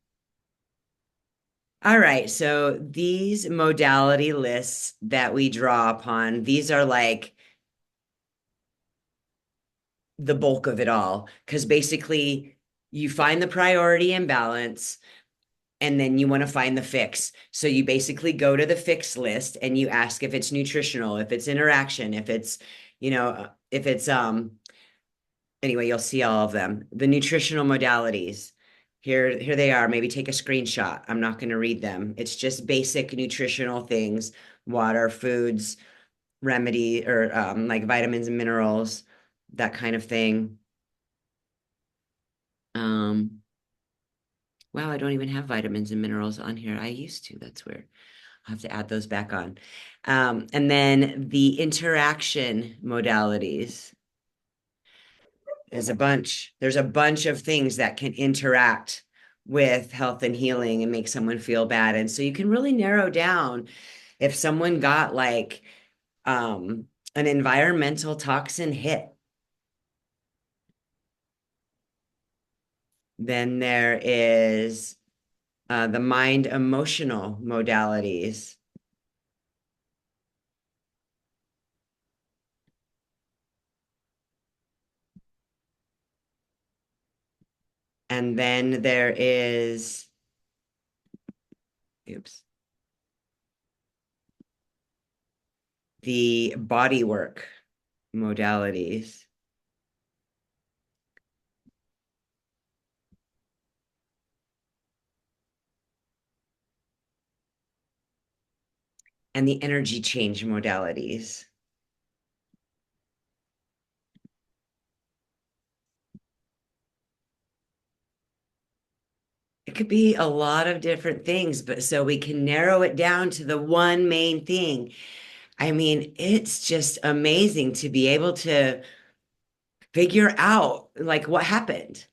All right, so these modality lists that we draw upon, these are like the bulk of it all, because basically you find the priority imbalance and then you want to find the fix. So you basically go to the fix list and you ask if it's nutritional, if it's interaction, if it's, if it's anyway, you'll see all of them. The nutritional modalities. Here they are. Maybe take a screenshot. I'm not going to read them. It's just basic nutritional things: water, foods, remedy, or like vitamins and minerals, that kind of thing. Um, wow, I don't even have vitamins and minerals on here. I used to. That's weird. I'll have to add those back on. And then the interaction modalities. There's a bunch of things that can interact with health and healing and make someone feel bad. And so you can really narrow down if someone got like an environmental toxin hit. Then there is the mind emotional modalities. And then there is, oops, the body work modalities. And the energy change modalities. It could be a lot of different things, but so we can narrow it down to the one main thing. I mean, it's just amazing to be able to figure out like what happened.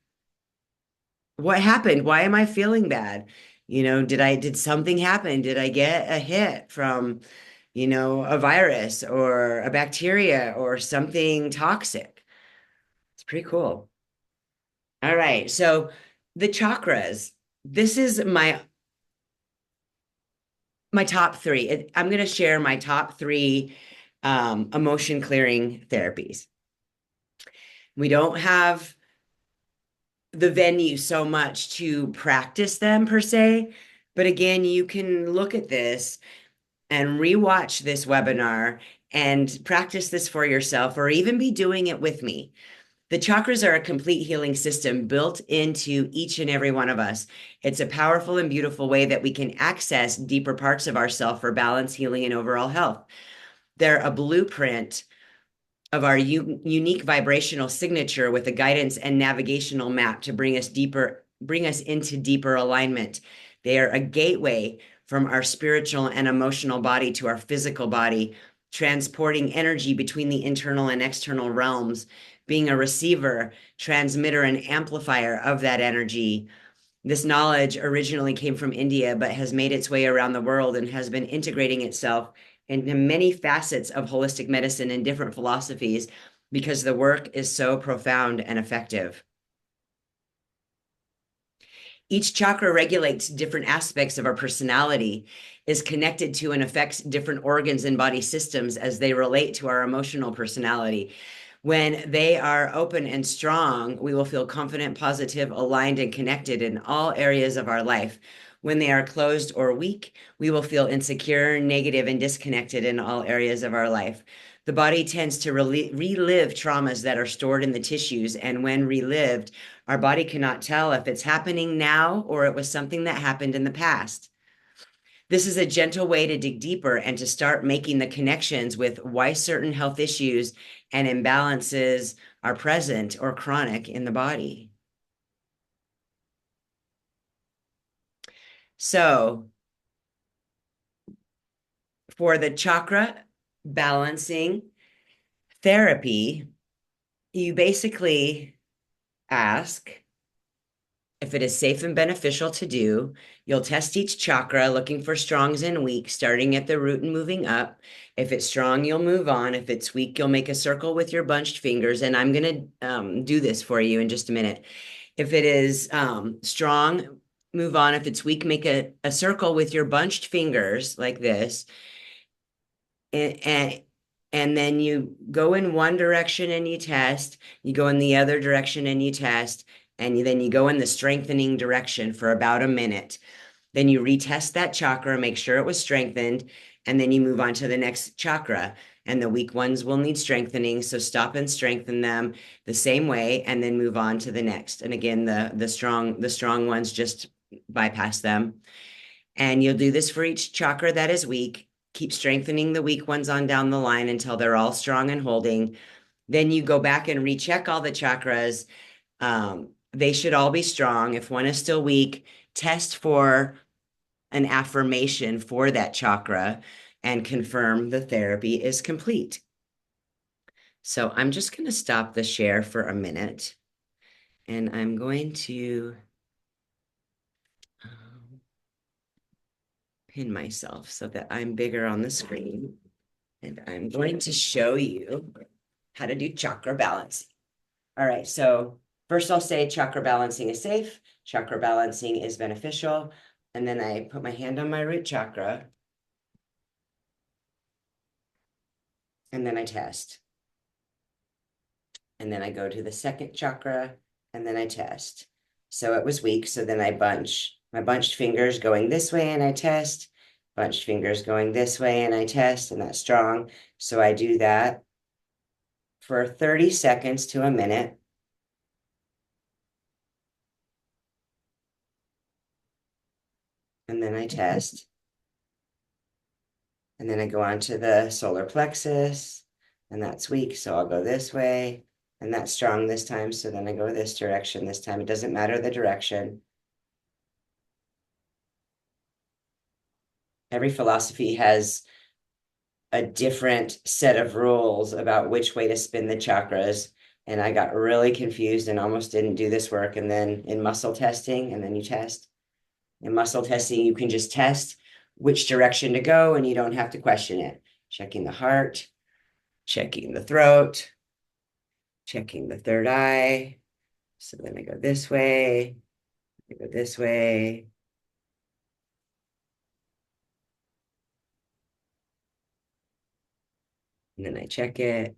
What happened? Why am I feeling bad? Did something happen? Did I get a hit from, a virus or a bacteria or something toxic? It's pretty cool. All right. So the chakras, this is my top three. I'm going to share my top three emotion clearing therapies. We don't have the venue so much to practice them per se, but again, you can look at this and rewatch this webinar and practice this for yourself, or even be doing it with me. The chakras are a complete healing system built into each and every one of us. It's a powerful and beautiful way that we can access deeper parts of ourself for balance, healing, and overall health. They're a blueprint of our unique vibrational signature with a guidance and navigational map to bring us into deeper alignment. They are a gateway from our spiritual and emotional body to our physical body, transporting energy between the internal and external realms, being a receiver, transmitter, and amplifier of that energy. This knowledge originally came from India, but has made its way around the world and has been integrating itself into many facets of holistic medicine and different philosophies, because the work is so profound and effective. Each chakra regulates different aspects of our personality, is connected to and affects different organs and body systems as they relate to our emotional personality. When they are open and strong, we will feel confident, positive, aligned, and connected in all areas of our life. When they are closed or weak, we will feel insecure, negative, and disconnected in all areas of our life. The body tends to relive traumas that are stored in the tissues, and when relived, our body cannot tell if it's happening now or it was something that happened in the past. This is a gentle way to dig deeper and to start making the connections with why certain health issues and imbalances are present or chronic in the body. So, for the chakra balancing therapy, you basically ask if it is safe and beneficial to do. You'll test each chakra looking for strongs and weak, starting at the root and moving up. If it's strong, you'll move on. If it's weak, you'll make a circle with your bunched fingers. And I'm going to do this for you in just a minute. If it is strong, move on. If it's weak, make a circle with your bunched fingers like this. And, and then you go in one direction and you test, you go in the other direction and you test, and then you go in the strengthening direction for about a minute. Then you retest that chakra, make sure it was strengthened, and then you move on to the next chakra. And the weak ones will need strengthening, so stop and strengthen them the same way, and then move on to the next. And again, the strong ones, just bypass them. And you'll do this for each chakra that is weak. Keep strengthening the weak ones on down the line until they're all strong and holding. Then you go back and recheck all the chakras. They should all be strong. If one is still weak, test for an affirmation for that chakra and confirm the therapy is complete. So I'm just going to stop the share for a minute, and I'm going to pin myself so that I'm bigger on the screen. And I'm going to show you how to do chakra balancing. All right, so first I'll say chakra balancing is safe, chakra balancing is beneficial, and then I put my hand on my root chakra, and then I test. And then I go to the second chakra, and then I test. So it was weak, so then I bunch my bunched fingers going this way, and I test, bunched fingers going this way, and I test, and that's strong. So I do that for 30 seconds to a minute. And then I test. And then I go on to the solar plexus, and that's weak, so I'll go this way. And that's strong this time, so then I go this direction this time. It doesn't matter the direction. Every philosophy has a different set of rules about which way to spin the chakras. And I got really confused and almost didn't do this work. And then in muscle testing, and then you test. In muscle testing, you can just test which direction to go and you don't have to question it. Checking the heart, checking the throat, checking the third eye. So then I go this way, I go this way. And then I check it.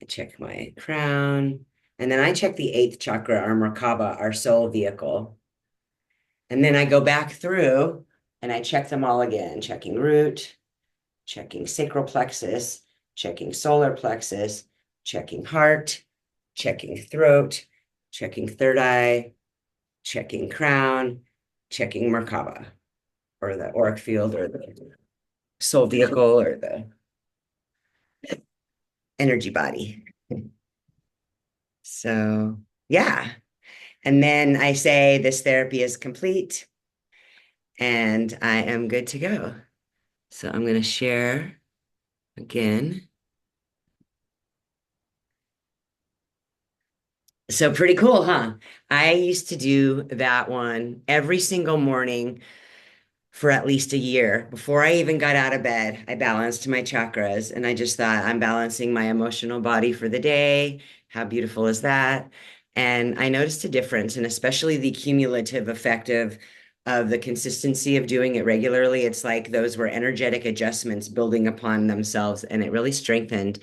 I check my crown. And then I check the eighth chakra, our Merkaba, our soul vehicle. And then I go back through and I check them all again, checking root, checking sacral plexus, checking solar plexus, checking heart, checking throat, checking third eye, checking crown, checking Merkaba, or the auric field, or the soul vehicle, or the energy body. So, yeah. And then I say this therapy is complete and I am good to go. So I'm going to share again. So pretty cool, huh? I used to do that one every single morning for at least a year. Before I even got out of bed, I balanced my chakras and I just thought I'm balancing my emotional body for the day. How beautiful is that? And I noticed a difference, and especially the cumulative effect of the consistency of doing it regularly. It's like those were energetic adjustments building upon themselves, and it really strengthened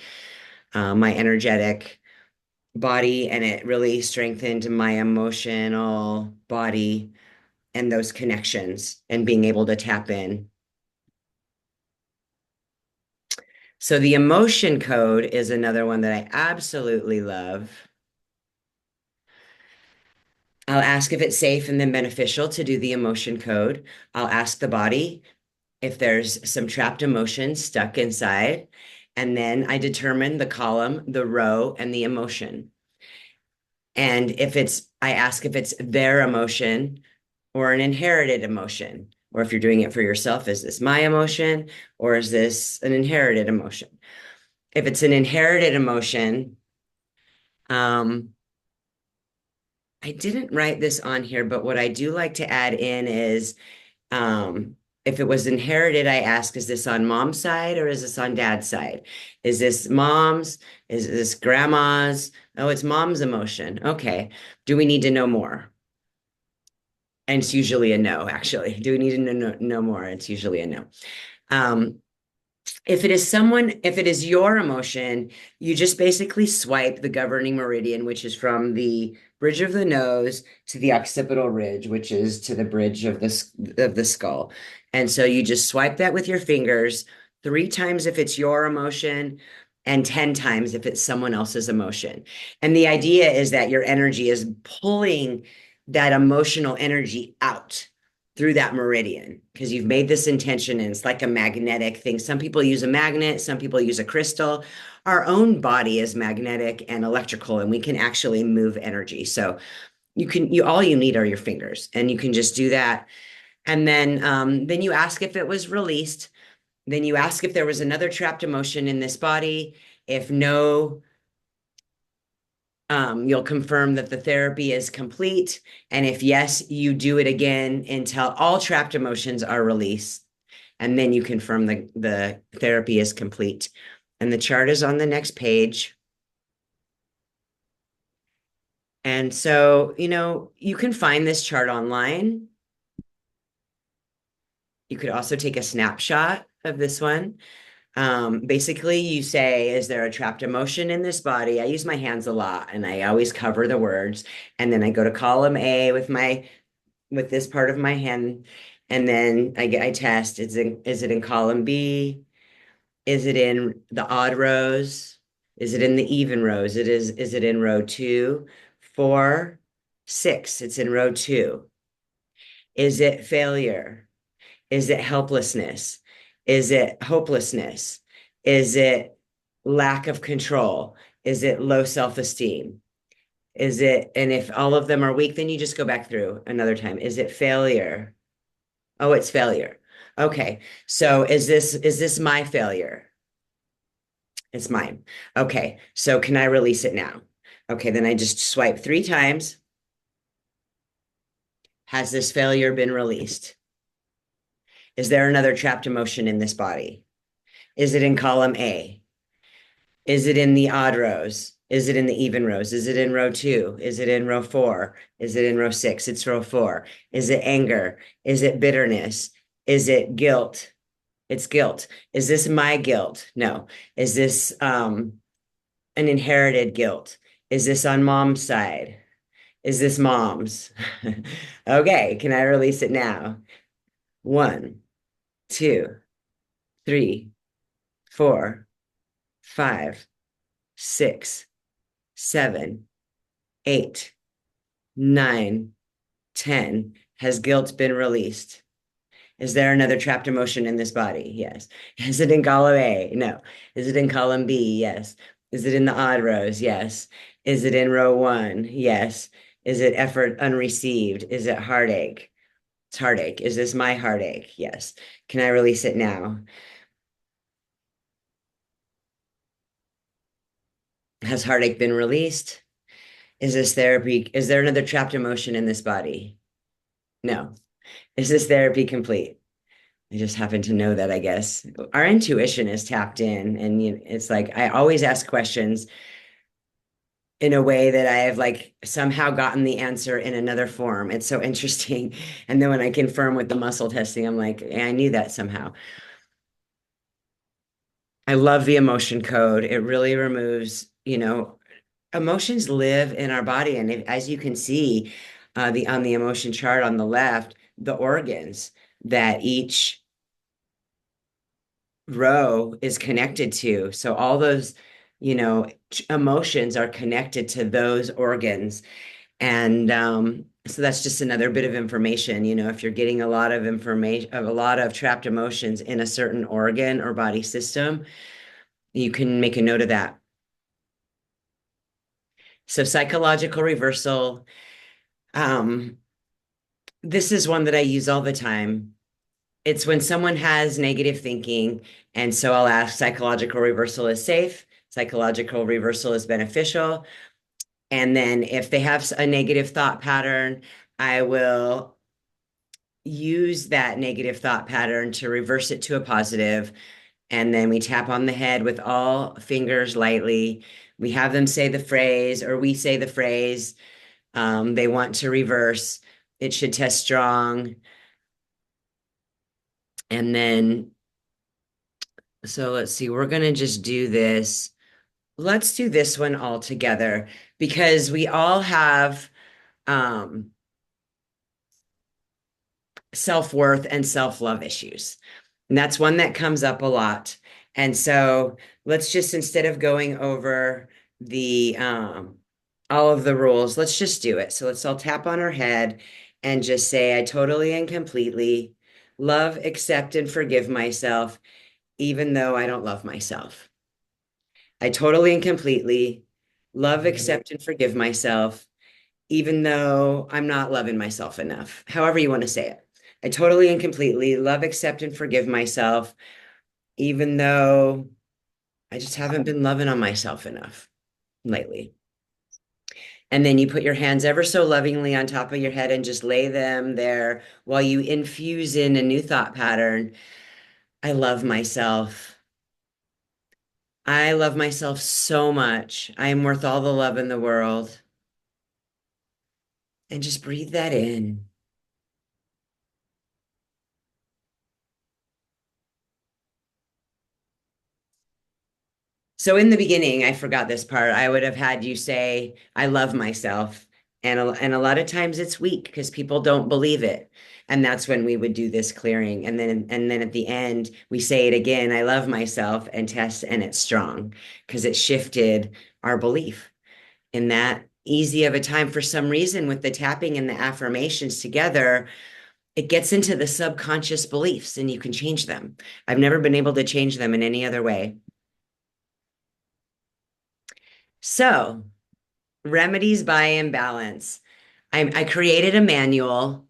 my energetic body, and it really strengthened my emotional body and those connections and being able to tap in. So the emotion code is another one that I absolutely love. I'll ask if it's safe and then beneficial to do the emotion code. I'll ask the body if there's some trapped emotions stuck inside. And then I determine the column, the row, and the emotion. And I ask if it's their emotion or an inherited emotion. Or if you're doing it for yourself, is this my emotion or is this an inherited emotion? If it's an inherited emotion, um, I didn't write this on here, but what I do like to add in is if it was inherited, I ask, is this on mom's side or is this on dad's side? Is this mom's? Is this grandma's? Oh, it's mom's emotion. Okay. Do we need to know more? And it's usually a no, actually. Do we need to know more? It's usually a no. Um, if it is your emotion, you just basically swipe the governing meridian, which is from the bridge of the nose to the occipital ridge, which is to the bridge of the skull. And so you just swipe that with your fingers 3 times if it's your emotion and 10 times if it's someone else's emotion. And the idea is that your energy is pulling that emotional energy out through that meridian because you've made this intention and it's like a magnetic thing. Some people use a magnet, some people use a crystal. Our own body is magnetic and electrical, and we can actually move energy. So you all you need are your fingers, and you can just do that. And then you ask if it was released. Then you ask if there was another trapped emotion in this body. If no, you'll confirm that the therapy is complete. And if yes, you do it again until all trapped emotions are released. And then you confirm the therapy is complete. And the chart is on the next page. And so, you can find this chart online. You could also take a snapshot of this one. Basically, you say, is there a trapped emotion in this body? I use my hands a lot and I always cover the words. And then I go to column A with this part of my hand. And then I test, is it in column B? Is it in the odd rows? Is it in the even rows? Is it in row 2, 4, 6? It's in row 2. Is it failure? Is it helplessness? Is it hopelessness? Is it lack of control? Is it low self-esteem? And if all of them are weak, then you just go back through another time. Is it failure? Oh, it's failure. Okay. So is this my failure? It's mine. Okay. So can I release it now? Okay, then I just swipe 3 times. Has this failure been released? Is there another trapped emotion in this body? Is it in column A? Is it in the odd rows? Is it in the even rows? Is it in row 2? Is it in row 4? Is it in row 6? It's row 4. Is it anger? Is it bitterness? Is it guilt? It's guilt. Is this my guilt? No. Is this an inherited guilt? Is this on mom's side? Is this mom's? Okay, can I release it now? 1, 2, 3, 4, 5, 6, 7, 8, 9, 10. Has guilt been released? Is there another trapped emotion in this body? Yes. Is it in column A? No. Is it in column B? Yes. Is it in the odd rows? Yes. Is it in row 1? Yes. Is it effort unreceived? Is it heartache? It's heartache. Is this my heartache? Yes. Can I release it now? Has heartache been released? Is this therapy? Is there another trapped emotion in this body? No. Is this therapy complete? I just happen to know that, I guess. Our intuition is tapped in, and it's like I always ask questions in a way that I have like somehow gotten the answer in another form. It's so interesting. And then when I confirm with the muscle testing, I'm like, yeah, I knew that somehow. I love the emotion code. It really removes, emotions live in our body. And as you can see, the on the emotion chart on the left, the organs that each row is connected to. So all those, emotions are connected to those organs. And so that's just another bit of information. If you're getting a lot of information, a lot of trapped emotions in a certain organ or body system, you can make a note of that. So psychological reversal, um, this is one that I use all the time. It's when someone has negative thinking, and so I'll ask psychological reversal is safe, psychological reversal is beneficial. And then if they have a negative thought pattern, I will use that negative thought pattern to reverse it to a positive. And then we tap on the head with all fingers lightly. We have them say the phrase, or we say the phrase they want to reverse. It should test strong. And then, so let's see, we're going to just do this. Let's do this one all together because we all have um, self-worth and self-love issues. And that's one that comes up a lot. And so let's just, instead of going over the all of the rules, let's just do it. So let's all tap on our head and just say, I totally and completely love, accept, and forgive myself, even though I don't love myself. I totally and completely love, accept, and forgive myself, even though I'm not loving myself enough. However you want to say it. I totally and completely love, accept, and forgive myself, even though I just haven't been loving on myself enough lately. And then you put your hands ever so lovingly on top of your head and just lay them there while you infuse in a new thought pattern. I love myself. I love myself so much. I am worth all the love in the world. And just breathe that in. So in the beginning, I forgot this part. I would have had you say, I love myself. And a lot of times it's weak because people don't believe it. And that's when we would do this clearing. And then at the end, we say it again, I love myself and test and it's strong because it shifted our belief in that easy of a time. For some reason, with the tapping and the affirmations together, it gets into the subconscious beliefs and you can change them. I've never been able to change them in any other way. So, remedies by imbalance. I created a manual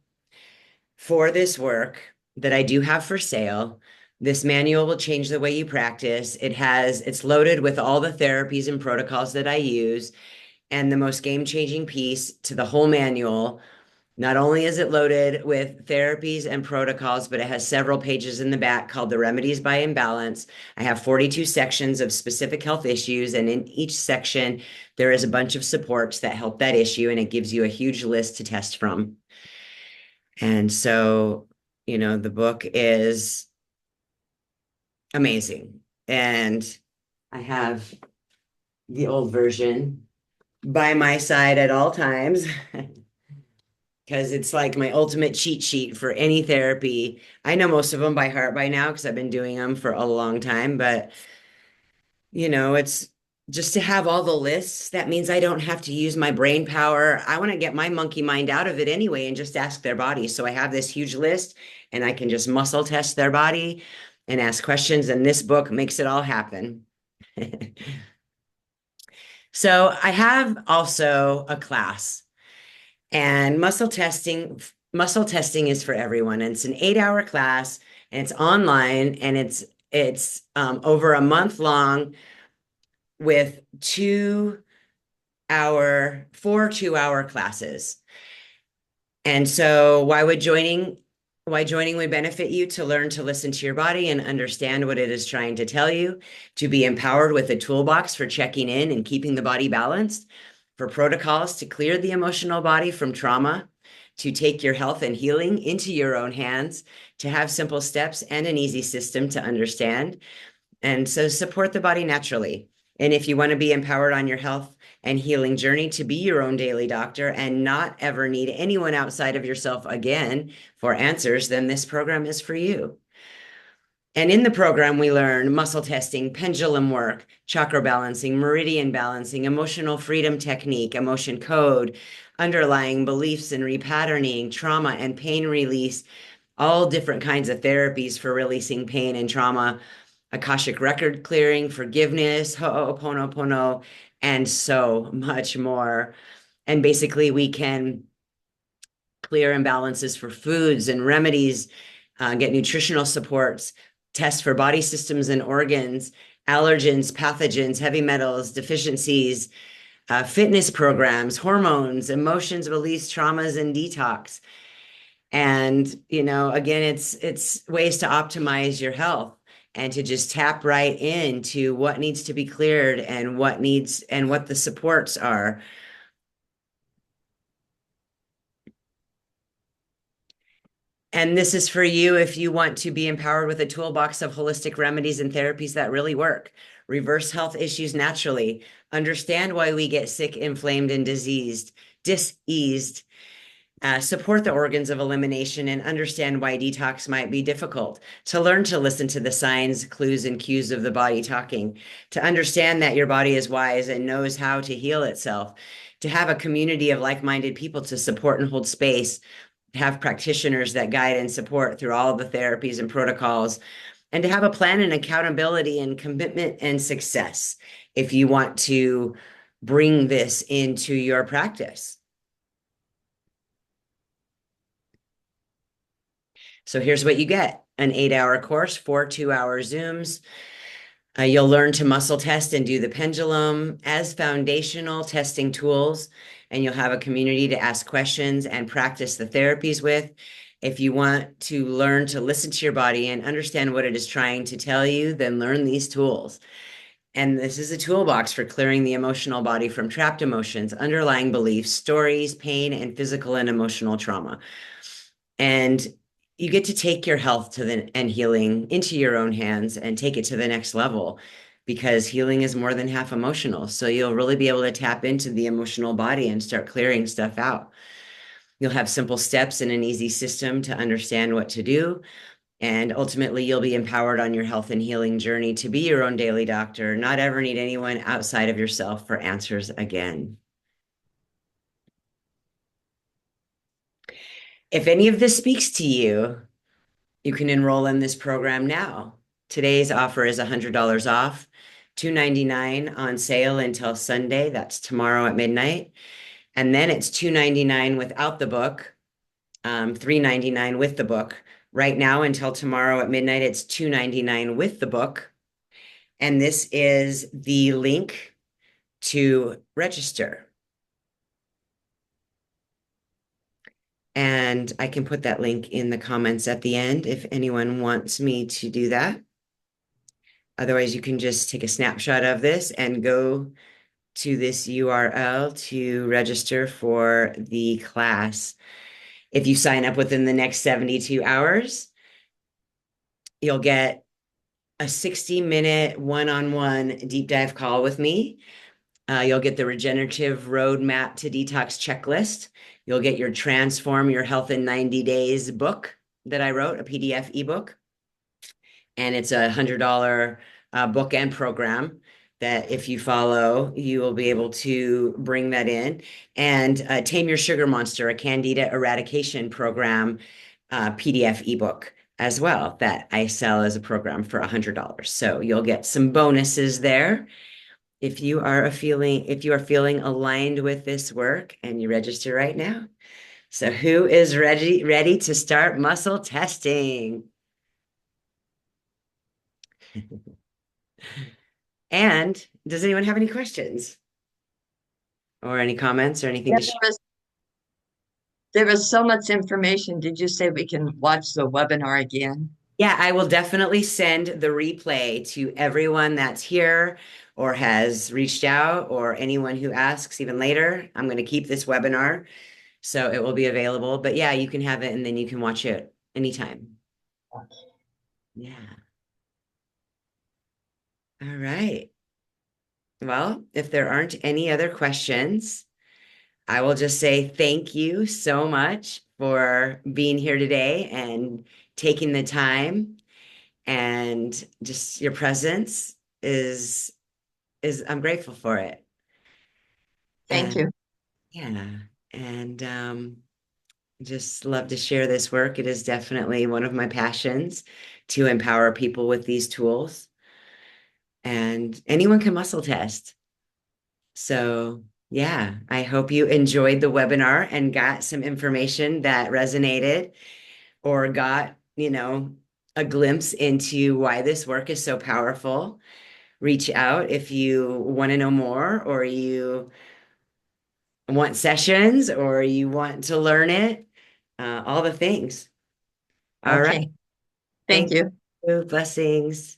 for this work that I do have for sale. This manual will change the way you practice. It's loaded with all the therapies and protocols that I use. And the most game-changing piece to the whole manual, not only is it loaded with therapies and protocols, but it has several pages in the back called the Remedies by Imbalance. I have 42 sections of specific health issues, and in each section, there is a bunch of supports that help that issue, and it gives you a huge list to test from. And so, the book is amazing. And I have the old version by my side at all times. Because it's like my ultimate cheat sheet for any therapy. I know most of them by heart by now because I've been doing them for a long time, but it's just to have all the lists. That means I don't have to use my brain power. I want to get my monkey mind out of it anyway and just ask their body. So I have this huge list and I can just muscle test their body and ask questions. And this book makes it all happen. So I have also a class. And muscle testing is for everyone. And it's an 8-hour class and it's online and it's over a month long with 4 2-hour classes. And so why joining would benefit you to learn to listen to your body and understand what it is trying to tell you, to be empowered with a toolbox for checking in and keeping the body balanced, for protocols to clear the emotional body from trauma, to take your health and healing into your own hands, to have simple steps and an easy system to understand. And so support the body naturally. And if you want to be empowered on your health and healing journey to be your own daily doctor and not ever need anyone outside of yourself again for answers, then this program is for you. And in the program, we learn muscle testing, pendulum work, chakra balancing, meridian balancing, emotional freedom technique, emotion code, underlying beliefs and repatterning, trauma and pain release, all different kinds of therapies for releasing pain and trauma, Akashic record clearing, forgiveness, ho'oponopono, and so much more. And basically, we can clear imbalances for foods and remedies, get nutritional supports, test for body systems and organs, allergens, pathogens, heavy metals, deficiencies, fitness programs, hormones, emotions, beliefs, traumas, and detox. And, again, it's ways to optimize your health and to just tap right into what needs to be cleared and what the supports are. And this is for you if you want to be empowered with a toolbox of holistic remedies and therapies that really work. Reverse health issues naturally. Understand why we get sick, inflamed, and diseased. Support the organs of elimination and understand why detox might be difficult. To learn to listen to the signs, clues, and cues of the body talking. To understand that your body is wise and knows how to heal itself. To have a community of like-minded people to support and hold space, have practitioners that guide and support through all of the therapies and protocols, and to have a plan and accountability and commitment and success if you want to bring this into your practice. So here's what you get: an 8-hour course, 4 2-hour Zooms. You'll learn to muscle test and do the pendulum as foundational testing tools, and you'll have a community to ask questions and practice the therapies with. If you want to learn to listen to your body and understand what it is trying to tell you, then learn these tools. And this is a toolbox for clearing the emotional body from trapped emotions, underlying beliefs, stories, pain, and physical and emotional trauma. And you get to take your health and healing into your own hands and take it to the next level, because healing is more than half emotional. So you'll really be able to tap into the emotional body and start clearing stuff out. You'll have simple steps and an easy system to understand what to do. And ultimately, you'll be empowered on your health and healing journey to be your own daily doctor, not ever need anyone outside of yourself for answers again. If any of this speaks to you, you can enroll in this program now. Today's offer is $100 off, $299 on sale until Sunday. That's tomorrow at midnight. And then it's $299 without the book, $399 with the book. Right now until tomorrow at midnight, it's $299 with the book. And this is the link to register. And I can put that link in the comments at the end if anyone wants me to do that. Otherwise, you can just take a snapshot of this and go to this URL to register for the class. If you sign up within the next 72 hours, you'll get a 60-minute one-on-one deep dive call with me. You'll get the regenerative roadmap to detox checklist. You'll get your Transform Your Health in 90 Days book that I wrote, a PDF ebook. And it's a $100 book and program that if you follow, you will be able to bring that in. And Tame Your Sugar Monster, a Candida eradication program, PDF ebook as well that I sell as a program for $100. So you'll get some bonuses there if you are feeling aligned with this work and you register right now. So who is ready to start muscle testing? And does anyone have any questions or any comments or anything Yeah, to share? there was so much information. Did you say we can watch the webinar again? Yeah, I will definitely send the replay to everyone that's here or has reached out, or anyone who asks even later, I'm going to keep this webinar. So it will be available. But yeah, you can have it and then you can watch it anytime. Yeah. All right. Well, if there aren't any other questions, I will just say thank you so much for being here today and taking the time, and just your presence is I'm grateful for it. Thank And you. yeah, and just love to share this work. It is definitely one of my passions to empower people with these tools, and anyone can muscle test. So, yeah, I hope you enjoyed the webinar and got some information that resonated, or got, a glimpse into why this work is so powerful. Reach out if you want to know more, or you want sessions, or you want to learn it, all the things. All right. Okay. Thank Thank you. you. Blessings.